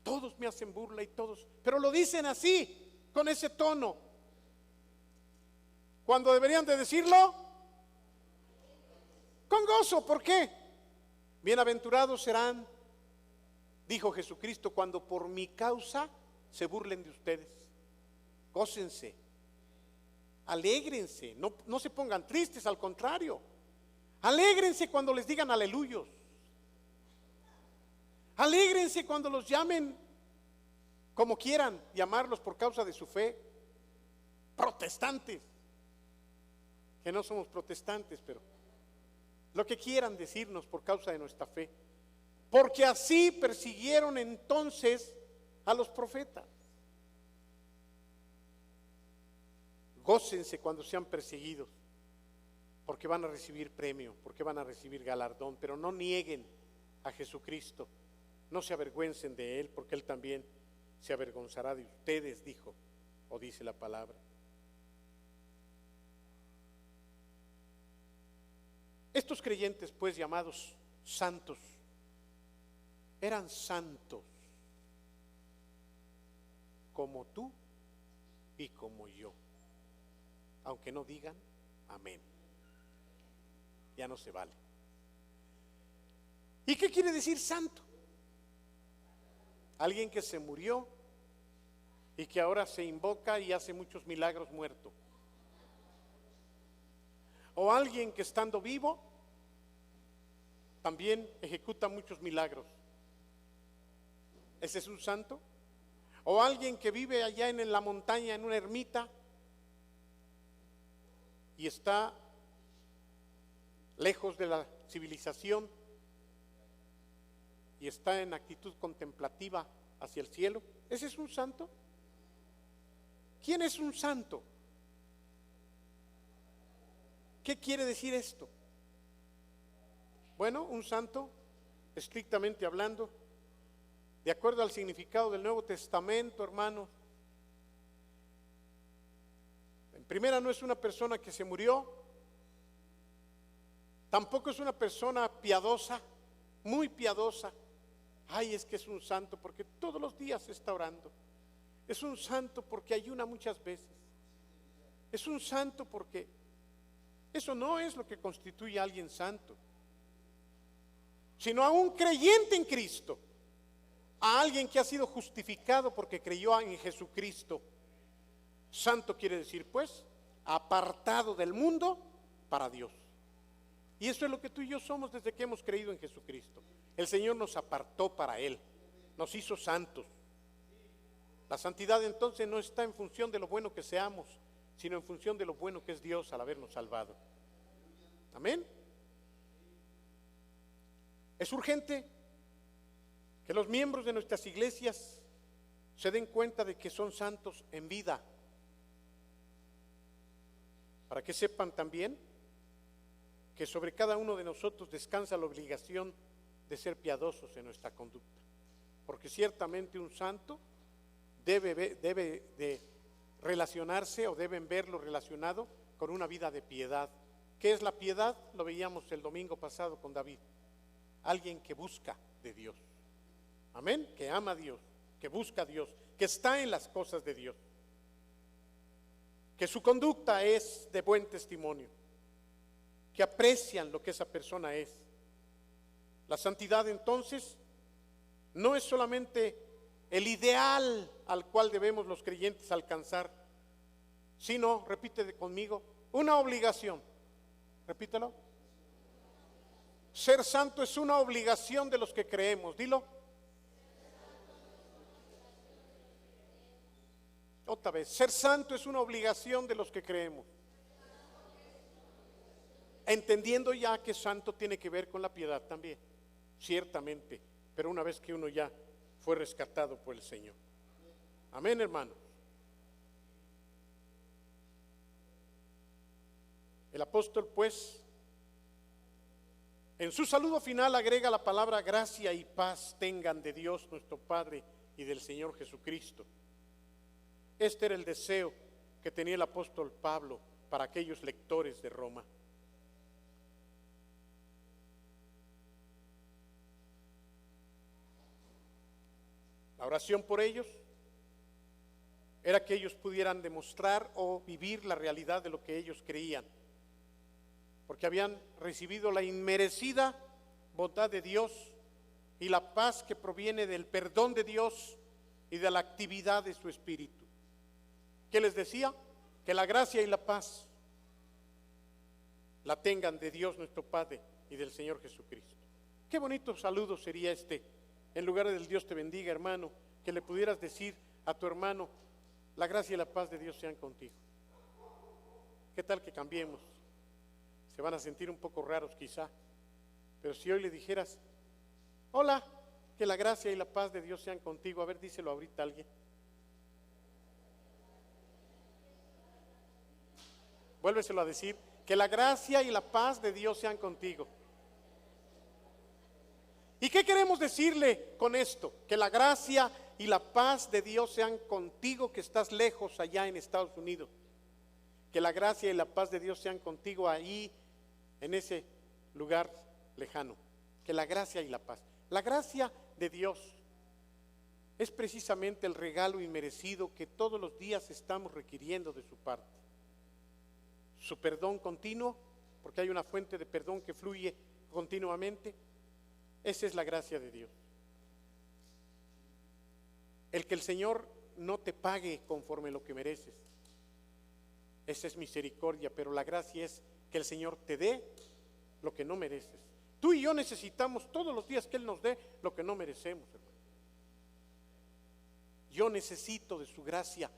todos me hacen burla y todos, pero lo dicen así, con ese tono, cuando deberían de decirlo con gozo. ¿Por qué? Bienaventurados serán, dijo Jesucristo, cuando por mi causa se burlen de ustedes. Gócense, alégrense, no se pongan tristes, al contrario, alégrense cuando les digan aleluyos. Alégrense cuando los llamen como quieran llamarlos por causa de su fe, protestantes, que no somos protestantes, pero lo que quieran decirnos por causa de nuestra fe, porque así persiguieron entonces a los profetas. Gócense cuando sean perseguidos, porque van a recibir premio, porque van a recibir galardón, pero no nieguen a Jesucristo. No se avergüencen de Él, porque Él también se avergonzará de ustedes, dijo o dice la palabra. Estos creyentes, pues, llamados santos, eran santos como tú y como yo. Aunque no digan amén. Ya no se vale. ¿Y qué quiere decir santo? Alguien que se murió y que ahora se invoca y hace muchos milagros muerto. O alguien que estando vivo también ejecuta muchos milagros. ¿Ese es un santo? O alguien que vive allá en la montaña, en una ermita, y está lejos de la civilización y está en actitud contemplativa hacia el cielo. ¿Ese es un santo? ¿Quién es un santo? ¿Qué quiere decir esto? Bueno, un santo, estrictamente hablando, de acuerdo al significado del Nuevo Testamento, hermano, en primera no es una persona que se murió, tampoco es una persona piadosa, muy piadosa. Ay, es que es un santo porque todos los días está orando. Es un santo porque ayuna muchas veces. Es un santo porque eso no es lo que constituye a alguien santo, sino a un creyente en Cristo, a alguien que ha sido justificado porque creyó en Jesucristo. Santo quiere decir, pues, apartado del mundo para Dios. Y eso es lo que tú y yo somos desde que hemos creído en Jesucristo. El Señor nos apartó para Él, nos hizo santos. La santidad entonces no está en función de lo bueno que seamos, sino en función de lo bueno que es Dios al habernos salvado. Amén. Es urgente que los miembros de nuestras iglesias se den cuenta de que son santos en vida, para que sepan también que sobre cada uno de nosotros descansa la obligación de ser piadosos en nuestra conducta, porque ciertamente un santo debe de relacionarse, o deben verlo relacionado con una vida de piedad. ¿Qué es la piedad? Lo veíamos el domingo pasado con David. Alguien que busca de Dios. Amén, que ama a Dios, que busca a Dios, que está en las cosas de Dios, que su conducta es de buen testimonio, que aprecian lo que esa persona es. La santidad entonces no es solamente el ideal al cual debemos los creyentes alcanzar, sino, repite conmigo, una obligación. Repítelo. Ser santo es una obligación de los que creemos. Dilo. Otra vez, ser santo es una obligación de los que creemos. Entendiendo ya que santo tiene que ver con la piedad también, ciertamente, pero una vez que uno ya fue rescatado por el Señor. Amén, hermanos. El apóstol, pues, en su saludo final agrega la palabra gracia y paz tengan de Dios nuestro Padre y del Señor Jesucristo. Este era el deseo que tenía el apóstol Pablo para aquellos lectores de Roma. La oración por ellos era que ellos pudieran demostrar o vivir la realidad de lo que ellos creían, porque habían recibido la inmerecida bondad de Dios y la paz que proviene del perdón de Dios y de la actividad de su Espíritu. ¿Qué les decía? Que la gracia y la paz la tengan de Dios nuestro Padre y del Señor Jesucristo. Qué bonito saludo sería este, en lugar del Dios te bendiga, hermano, que le pudieras decir a tu hermano, la gracia y la paz de Dios sean contigo. ¿Qué tal que cambiemos? Se van a sentir un poco raros quizá, pero si hoy le dijeras, hola, que la gracia y la paz de Dios sean contigo, a ver, díselo ahorita a alguien. Vuélveselo a decir, que la gracia y la paz de Dios sean contigo. ¿Y qué queremos decirle con esto? Que la gracia y la paz de Dios sean contigo que estás lejos allá en Estados Unidos. Que la gracia y la paz de Dios sean contigo ahí en ese lugar lejano. Que la gracia y la paz. La gracia de Dios es precisamente el regalo inmerecido que todos los días estamos requiriendo de su parte. Su perdón continuo, porque hay una fuente de perdón que fluye continuamente. Esa es la gracia de Dios. El que el Señor no te pague conforme lo que mereces, esa es misericordia, pero la gracia es que el Señor te dé lo que no mereces. Tú y yo necesitamos todos los días que Él nos dé lo que no merecemos, hermano. Yo necesito de su gracia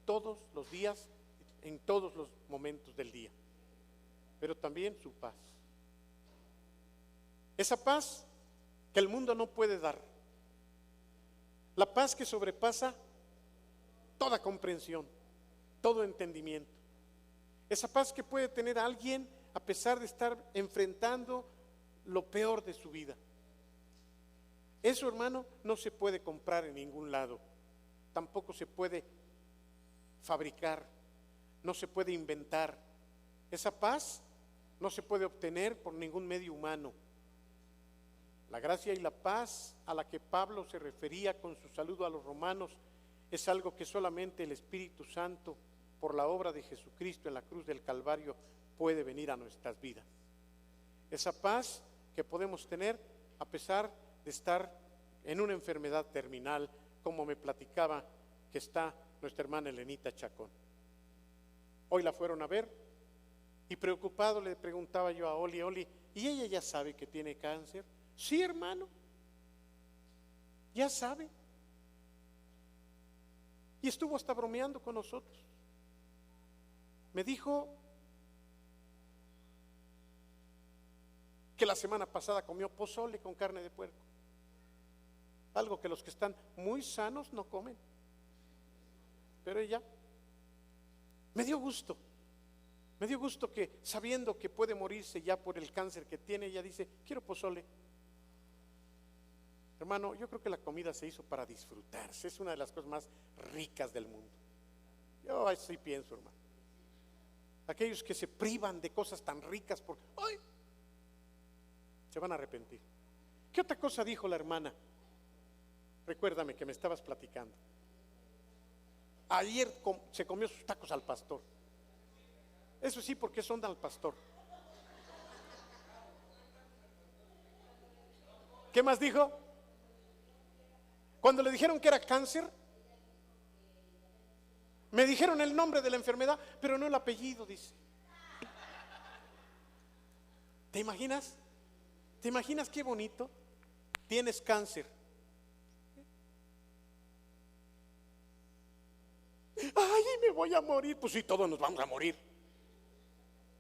todos los días, en todos los momentos del día, pero también su paz. Esa paz que el mundo no puede dar, la paz que sobrepasa toda comprensión, todo entendimiento. Esa paz que puede tener a alguien a pesar de estar enfrentando lo peor de su vida. Eso, hermano, no se puede comprar en ningún lado. Tampoco se puede fabricar, no se puede inventar. Esa paz no se puede obtener por ningún medio humano. La gracia y la paz a la que Pablo se refería con su saludo a los romanos es algo que solamente el Espíritu Santo, por la obra de Jesucristo en la cruz del Calvario, puede venir a nuestras vidas. Esa paz que podemos tener a pesar de estar en una enfermedad terminal, como me platicaba que está nuestra hermana Elenita Chacón. Hoy la fueron a ver y preocupado le preguntaba yo a Oli, ¿y ella ya sabe que tiene cáncer? Sí, hermano, ya sabe. Y estuvo hasta bromeando con nosotros. Me dijo que la semana pasada comió pozole con carne de puerco, algo que los que están muy sanos no comen. Pero ella me dio gusto que, sabiendo que puede morirse ya por el cáncer que tiene, ella dice, quiero pozole. Hermano, yo creo que la comida se hizo para disfrutarse, es una de las cosas más ricas del mundo. Yo así pienso, hermano. Aquellos que se privan de cosas tan ricas porque se van a arrepentir. ¿Qué otra cosa dijo la hermana? Recuérdame que me estabas platicando. Ayer se comió sus tacos al pastor. Eso sí, porque son al pastor. ¿Qué más dijo? Cuando le dijeron que era cáncer, me dijeron el nombre de la enfermedad, pero no el apellido, dice. ¿Te imaginas? ¿Te imaginas qué bonito? Tienes cáncer. Ay, me voy a morir. Pues sí, todos nos vamos a morir.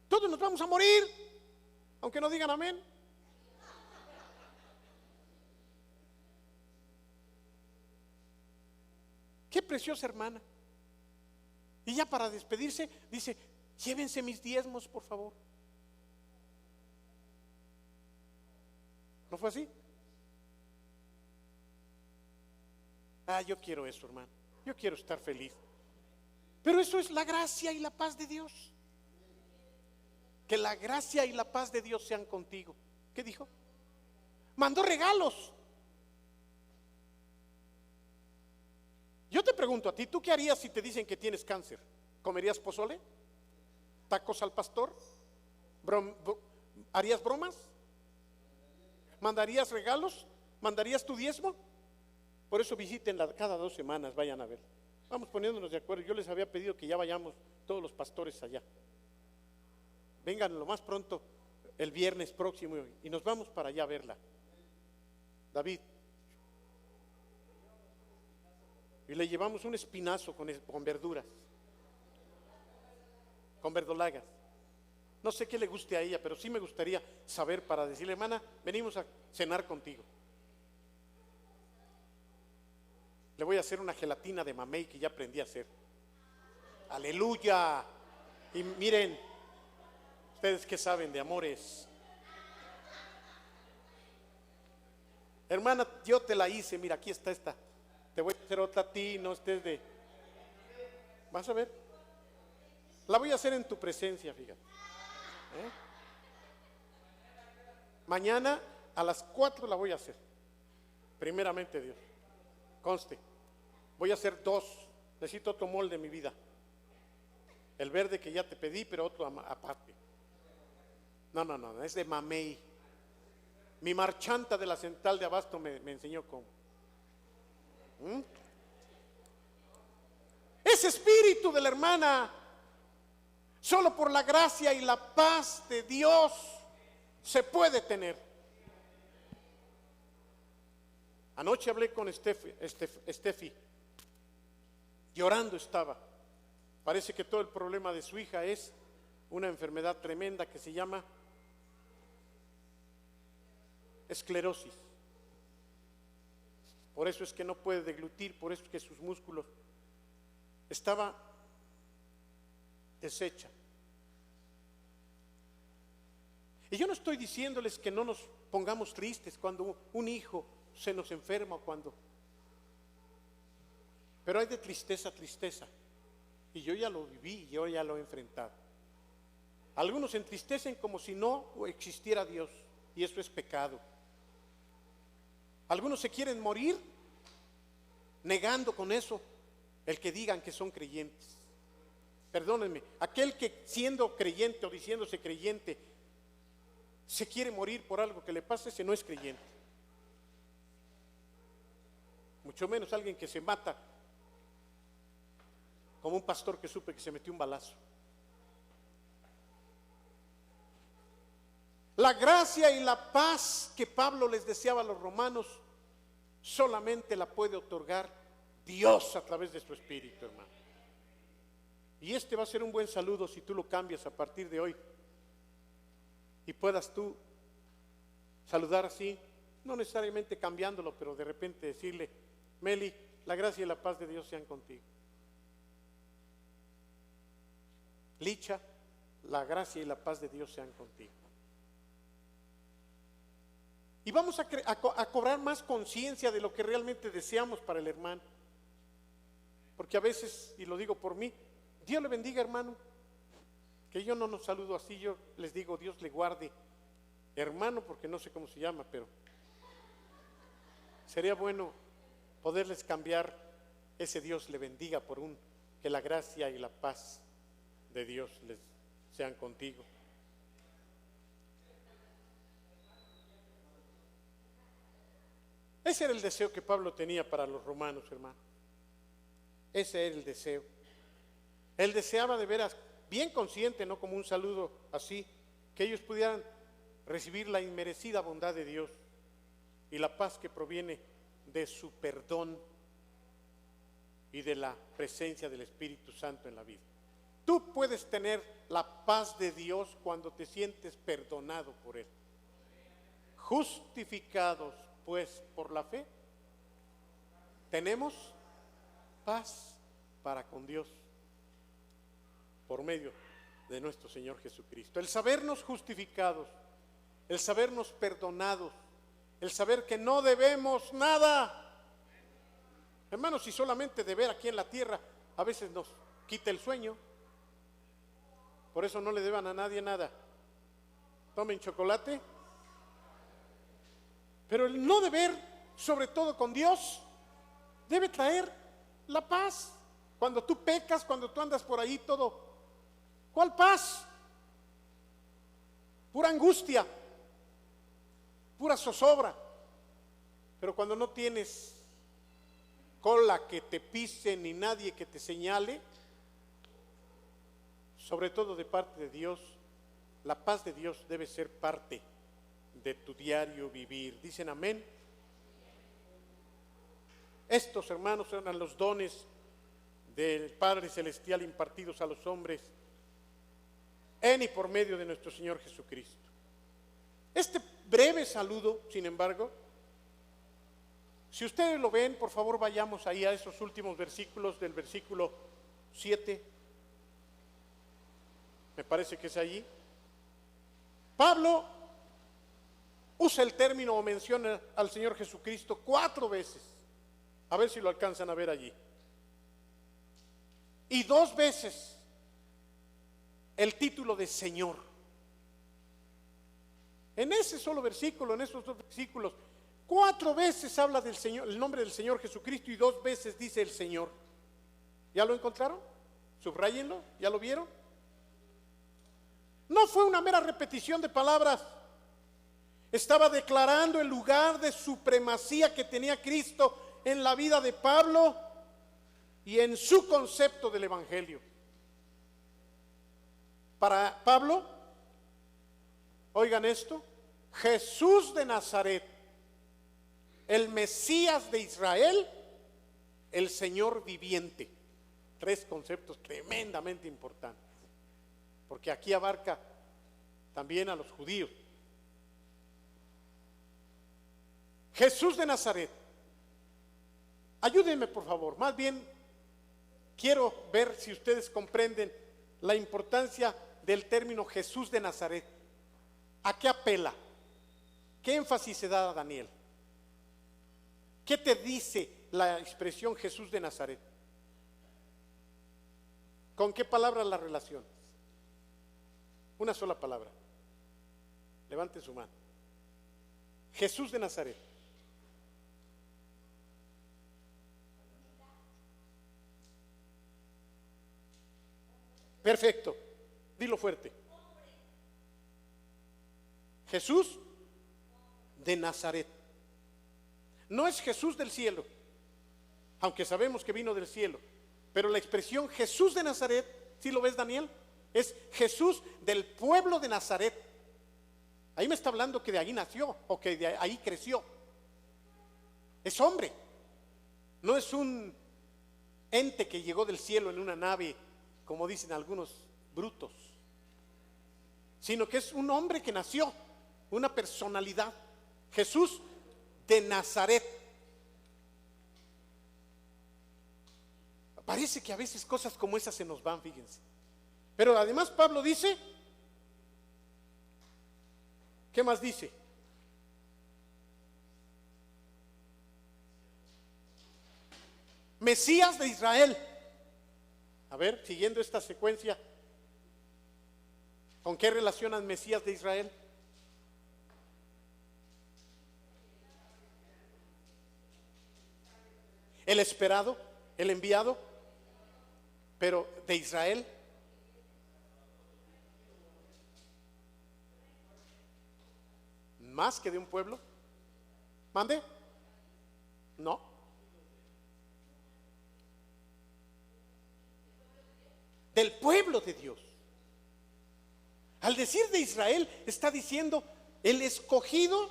Todos nos vamos a morir, aunque no digan amén. Qué preciosa hermana. Y ya para despedirse dice, llévense mis diezmos, por favor. ¿No fue así? Yo quiero eso, hermano. Yo quiero estar feliz. Pero eso es la gracia y la paz de Dios. Que la gracia y la paz de Dios sean contigo. ¿Qué dijo? Mandó regalos. Yo te pregunto a ti, ¿tú qué harías si te dicen que tienes cáncer? ¿Comerías pozole? ¿Tacos al pastor? ¿Harías bromas? ¿Mandarías regalos? ¿Mandarías tu diezmo? Por eso visítenla cada 2 semanas, vayan a ver. Vamos poniéndonos de acuerdo. Yo les había pedido que ya vayamos todos los pastores allá. Vengan lo más pronto el viernes próximo y nos vamos para allá a verla. David. Y le llevamos un espinazo con verduras, con verdolagas. No sé qué le guste a ella, pero sí me gustaría saber para decirle, hermana, venimos a cenar contigo. Le voy a hacer una gelatina de mamey que ya aprendí a hacer. Aleluya. Y miren, ustedes que saben de amores. Hermana, yo te la hice, mira, aquí está esta. Te voy a hacer otra a ti, no estés de... Vas a ver. La voy a hacer en tu presencia, fíjate. Mañana a las 4 la voy a hacer. Primeramente Dios. conste. Voy a hacer 2. Necesito otro molde en mi vida. El verde que ya te pedí, pero otro aparte. No, es de mamey. Mi marchanta de la central de abasto me enseñó cómo. Ese espíritu de la hermana, solo por la gracia y la paz de Dios se puede tener. Anoche hablé con Estefi, llorando estaba. Parece que todo el problema de su hija es una enfermedad tremenda que se llama esclerosis. Por eso es que no puede deglutir, por eso es que sus músculos estaba deshecha. Y yo no estoy diciéndoles que no nos pongamos tristes cuando un hijo se nos enferma o cuando... Pero hay de tristeza a tristeza. Y yo ya lo viví, yo ya lo he enfrentado. Algunos se entristecen como si no existiera Dios, y eso es pecado. Algunos se quieren morir negando con eso el que digan que son creyentes. Perdónenme, aquel que siendo creyente o diciéndose creyente se quiere morir por algo que le pase, ese no es creyente. Mucho menos alguien que se mata, como un pastor que supe que se metió un balazo. La gracia y la paz que Pablo les deseaba a los romanos solamente la puede otorgar Dios a través de su Espíritu, hermano. Y este va a ser un buen saludo si tú lo cambias a partir de hoy y puedas tú saludar así, no necesariamente cambiándolo, pero de repente decirle: Meli, la gracia y la paz de Dios sean contigo. Licha, la gracia y la paz de Dios sean contigo. Y vamos a cobrar más conciencia de lo que realmente deseamos para el hermano. Porque a veces, y lo digo por mí, Dios le bendiga, hermano. Que yo no nos saludo así, yo les digo Dios le guarde, hermano, porque no sé cómo se llama, pero sería bueno poderles cambiar ese Dios le bendiga por un que la gracia y la paz de Dios les sean contigo. Ese era el deseo que Pablo tenía para los romanos, hermano. Ese era el deseo. Él deseaba de veras, bien consciente, no como un saludo así, que ellos pudieran recibir la inmerecida bondad de Dios y la paz que proviene de su perdón y de la presencia del Espíritu Santo en la vida. Tú puedes tener la paz de Dios cuando te sientes perdonado por Él. Justificados pues por la fe, tenemos paz para con Dios por medio de nuestro Señor Jesucristo. El sabernos justificados, el sabernos perdonados, el saber que no debemos nada. Hermanos, si solamente deber aquí en la tierra a veces nos quita el sueño. Por eso no le deban a nadie nada. Tomen chocolate. Pero el no deber, sobre todo con Dios, debe traer la paz. Cuando tú pecas, cuando tú andas por ahí todo, ¿cuál paz? Pura angustia, pura zozobra. Pero cuando no tienes cola que te pise ni nadie que te señale, sobre todo de parte de Dios, la paz de Dios debe ser parte de tu diario vivir. ¿Dicen amén? Estos, hermanos, eran los dones del Padre Celestial impartidos a los hombres en y por medio de nuestro Señor Jesucristo. Este breve saludo, sin embargo, si ustedes lo ven, por favor vayamos ahí a esos últimos versículos del versículo 7. Me parece que es allí. Pablo usa el término o menciona al Señor Jesucristo 4 veces. A ver si lo alcanzan a ver allí. Y 2 veces el título de Señor. En ese solo versículo, en esos 2 versículos, 4 veces habla del Señor, el nombre del Señor Jesucristo, y 2 veces dice el Señor. ¿Ya lo encontraron? Subrayenlo, ¿ya lo vieron? No fue una mera repetición de palabras. Estaba declarando el lugar de supremacía que tenía Cristo en la vida de Pablo y en su concepto del Evangelio. Para Pablo, oigan esto, Jesús de Nazaret, el Mesías de Israel, el Señor viviente. 3 conceptos tremendamente importantes, porque aquí abarca también a los judíos. Jesús de Nazaret. Ayúdenme por favor, más bien quiero ver si ustedes comprenden la importancia del término Jesús de Nazaret. ¿A qué apela? ¿Qué énfasis se da a Daniel? ¿Qué te dice la expresión Jesús de Nazaret? ¿Con qué palabra la relacionas? Una sola palabra. Levanten su mano. Jesús de Nazaret. Perfecto. Dilo fuerte. Jesús de Nazaret. No es Jesús del cielo, aunque sabemos que vino del cielo. Pero la expresión Jesús de Nazaret, ¿sí lo ves, Daniel? Es Jesús del pueblo de Nazaret. Ahí me está hablando que de ahí nació o que de ahí creció. Es hombre. No es un ente que llegó del cielo en una nave, como dicen algunos brutos, sino que es un hombre que nació, una personalidad. Jesús de Nazaret. Parece que a veces cosas como esas se nos van, fíjense. Pero además Pablo dice, ¿qué más dice? Mesías de Israel. A ver, siguiendo esta secuencia, ¿con qué relacionan Mesías de Israel? El esperado, el enviado, pero de Israel. Más que de un pueblo. ¿Mande? No. Del pueblo de Dios. Al decir de Israel, está diciendo el escogido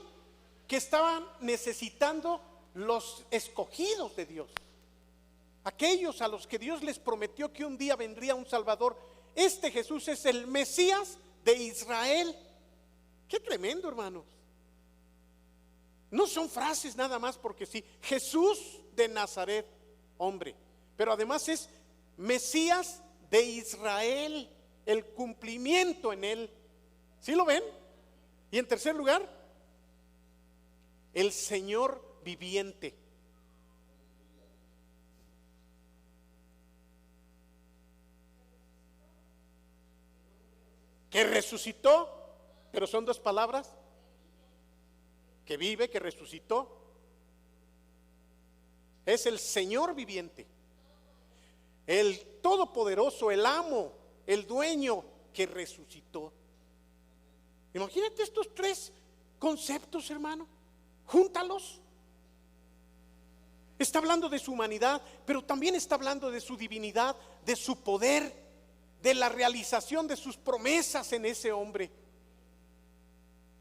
que estaban necesitando los escogidos de Dios. Aquellos a los que Dios les prometió que un día vendría un Salvador. Este Jesús es el Mesías de Israel. Qué tremendo, hermanos. No son frases nada más porque sí. Jesús de Nazaret, hombre. Pero además es Mesías de Israel, el cumplimiento en él. ¿Sí lo ven? Y en tercer lugar, el Señor viviente. Que resucitó, pero son 2 palabras. Que vive, que resucitó. Es el Señor viviente, el todopoderoso, el amo, el dueño que resucitó. Imagínate estos 3 conceptos, hermano. Júntalos. Está hablando de su humanidad, pero también está hablando de su divinidad, de su poder, de la realización de sus promesas en ese hombre.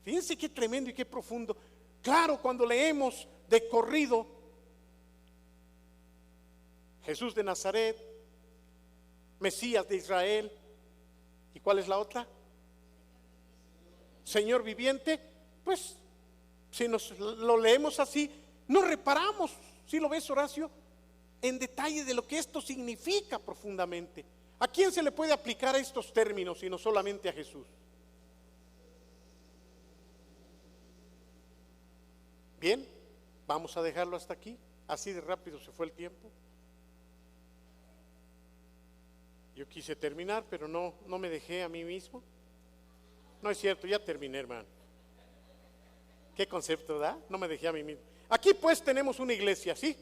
Fíjense qué tremendo y qué profundo. Claro, cuando leemos de corrido Jesús de Nazaret, Mesías de Israel, ¿y cuál es la otra? Señor viviente, pues si nos lo leemos así, no reparamos, si lo ves, Horacio, en detalle de lo que esto significa profundamente. ¿A quién se le puede aplicar estos términos sino solamente a Jesús? Bien, vamos a dejarlo hasta aquí. Así de rápido se fue el tiempo. Yo quise terminar, pero no me dejé a mí mismo. No es cierto, ya terminé, hermano. Qué concepto, ¿verdad? No me dejé a mí mismo. Aquí pues tenemos una iglesia, ¿sí?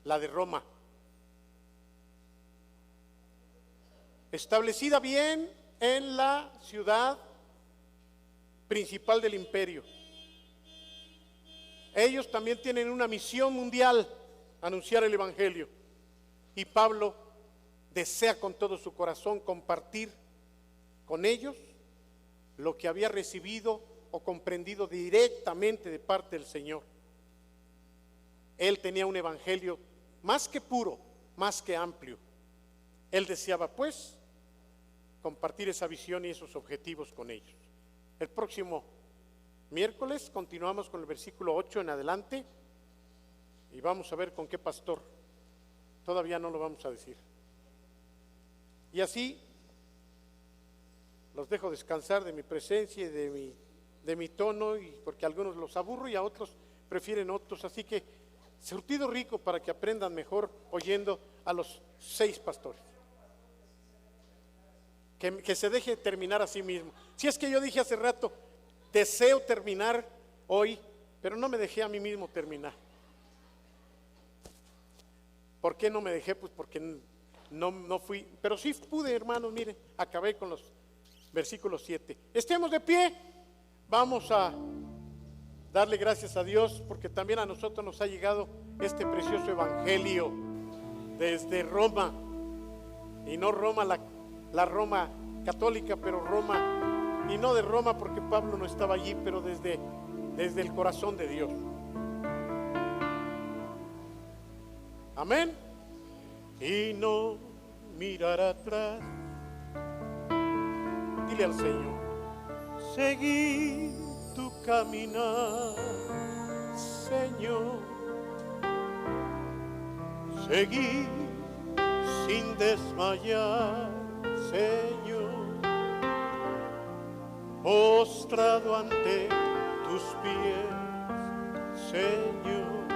La de Roma. Establecida bien en la ciudad principal del imperio. Ellos también tienen una misión mundial, anunciar el evangelio. Y Pablo desea con todo su corazón compartir con ellos lo que había recibido o comprendido directamente de parte del Señor. Él tenía un evangelio más que puro, más que amplio. Él deseaba pues compartir esa visión y esos objetivos con ellos. El próximo miércoles continuamos con el versículo 8 en adelante y vamos a ver con qué pastor. Todavía no lo vamos a decir. Y así los dejo descansar de mi presencia y de mi tono, y porque a algunos los aburro y a otros prefieren otros. Así que surtido rico para que aprendan mejor oyendo a los 6 pastores. Que se deje terminar a sí mismo. Si es que yo dije hace rato, deseo terminar hoy, pero no me dejé a mí mismo terminar. ¿Por qué no me dejé? Pues porque no fui, pero sí pude, hermanos. Miren, acabé con los versículos 7. Estemos de pie, vamos a darle gracias a Dios, porque también a nosotros nos ha llegado este precioso evangelio desde Roma, y no Roma la Roma católica, pero Roma, y no de Roma porque Pablo no estaba allí, pero desde el corazón de Dios. Amén. Y no mirar atrás. Dile al Señor: seguir tu caminar, Señor. Seguir sin desmayar, Señor. Postrado ante tus pies, Señor.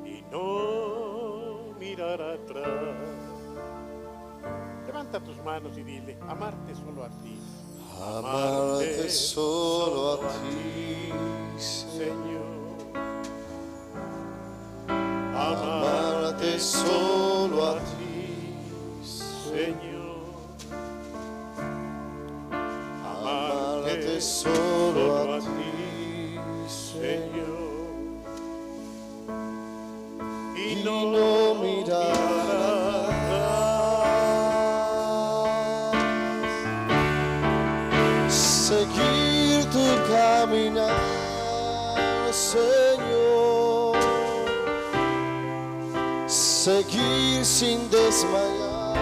Y no mirar atrás. Levanta tus manos y dile: amarte solo a ti. Amarte solo a ti, Señor. Amarte solo a ti, Señor. amarte solo a ti, Señor. y no mirar atrás. Seguir tu caminar, Señor. Seguir sin desmayar,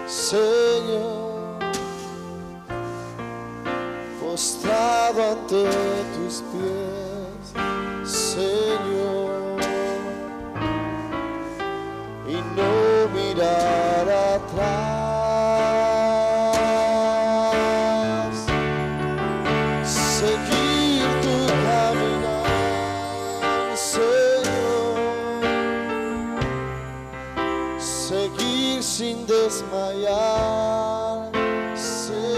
Señor. Postrado ante tus pies, Señor. Y no mirar atrás. Seguir tu caminar, Señor. Seguir sin desmayar, Señor.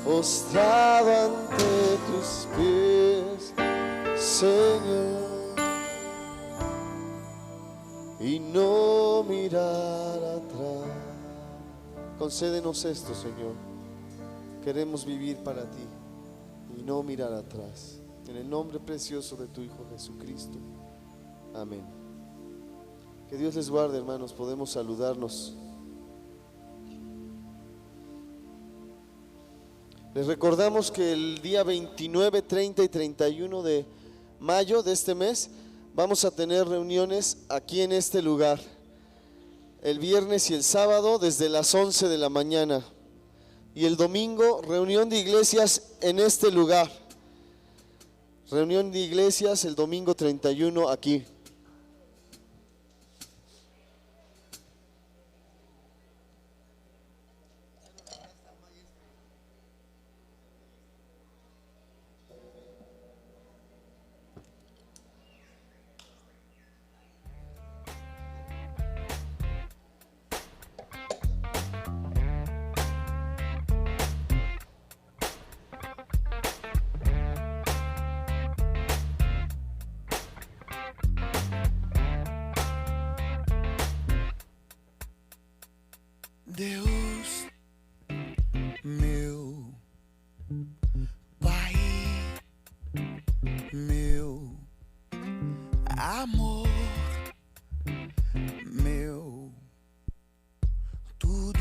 Postrado ante tus pies, Señor. Y no mirar atrás. Concédenos esto, Señor. Queremos vivir para ti y no mirar atrás. En el nombre precioso de tu Hijo Jesucristo. Amén. Que Dios les guarde, hermanos. Podemos saludarnos. Les recordamos que el día 29, 30 y 31 de mayo de este mes vamos a tener reuniones aquí en este lugar. El viernes y el sábado desde las 11 de la mañana. Y el domingo, reunión de iglesias en este lugar. Reunión de iglesias el domingo 31 aquí. Deus, meu Pai, meu amor, meu tudo,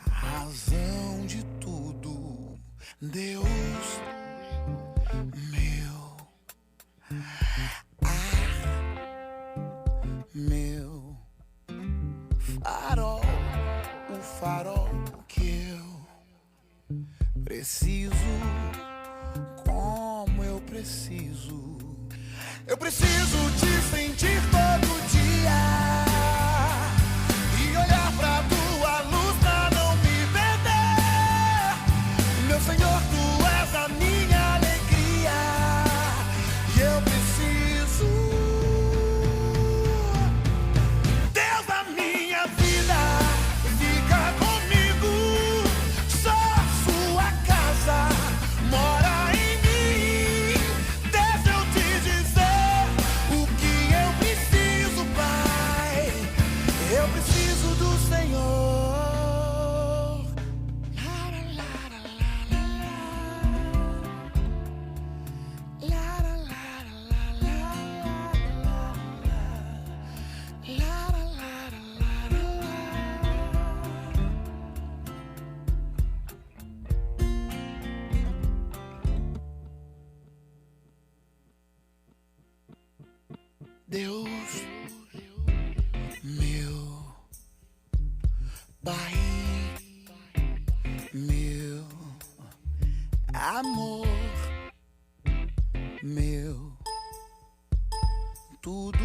razão de tudo. Deus, meu meu farol, o farol que eu preciso, como eu preciso. Eu preciso te sentir todo dia e olhar pra tua luz pra não me perder. Meu Senhor, tu és a minha alegria e eu preciso. Deus da minha vida, fica comigo. Só sua casa mora em mim. Deixa eu te dizer o que eu preciso, Pai. Eu preciso do Senhor. Deus, meu Pai, meu amor, meu tudo,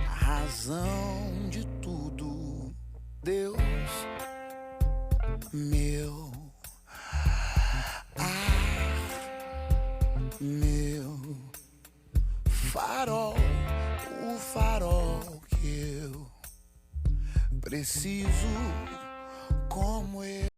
razão de tudo. Deus, meu meu farol, o farol que eu preciso, como eu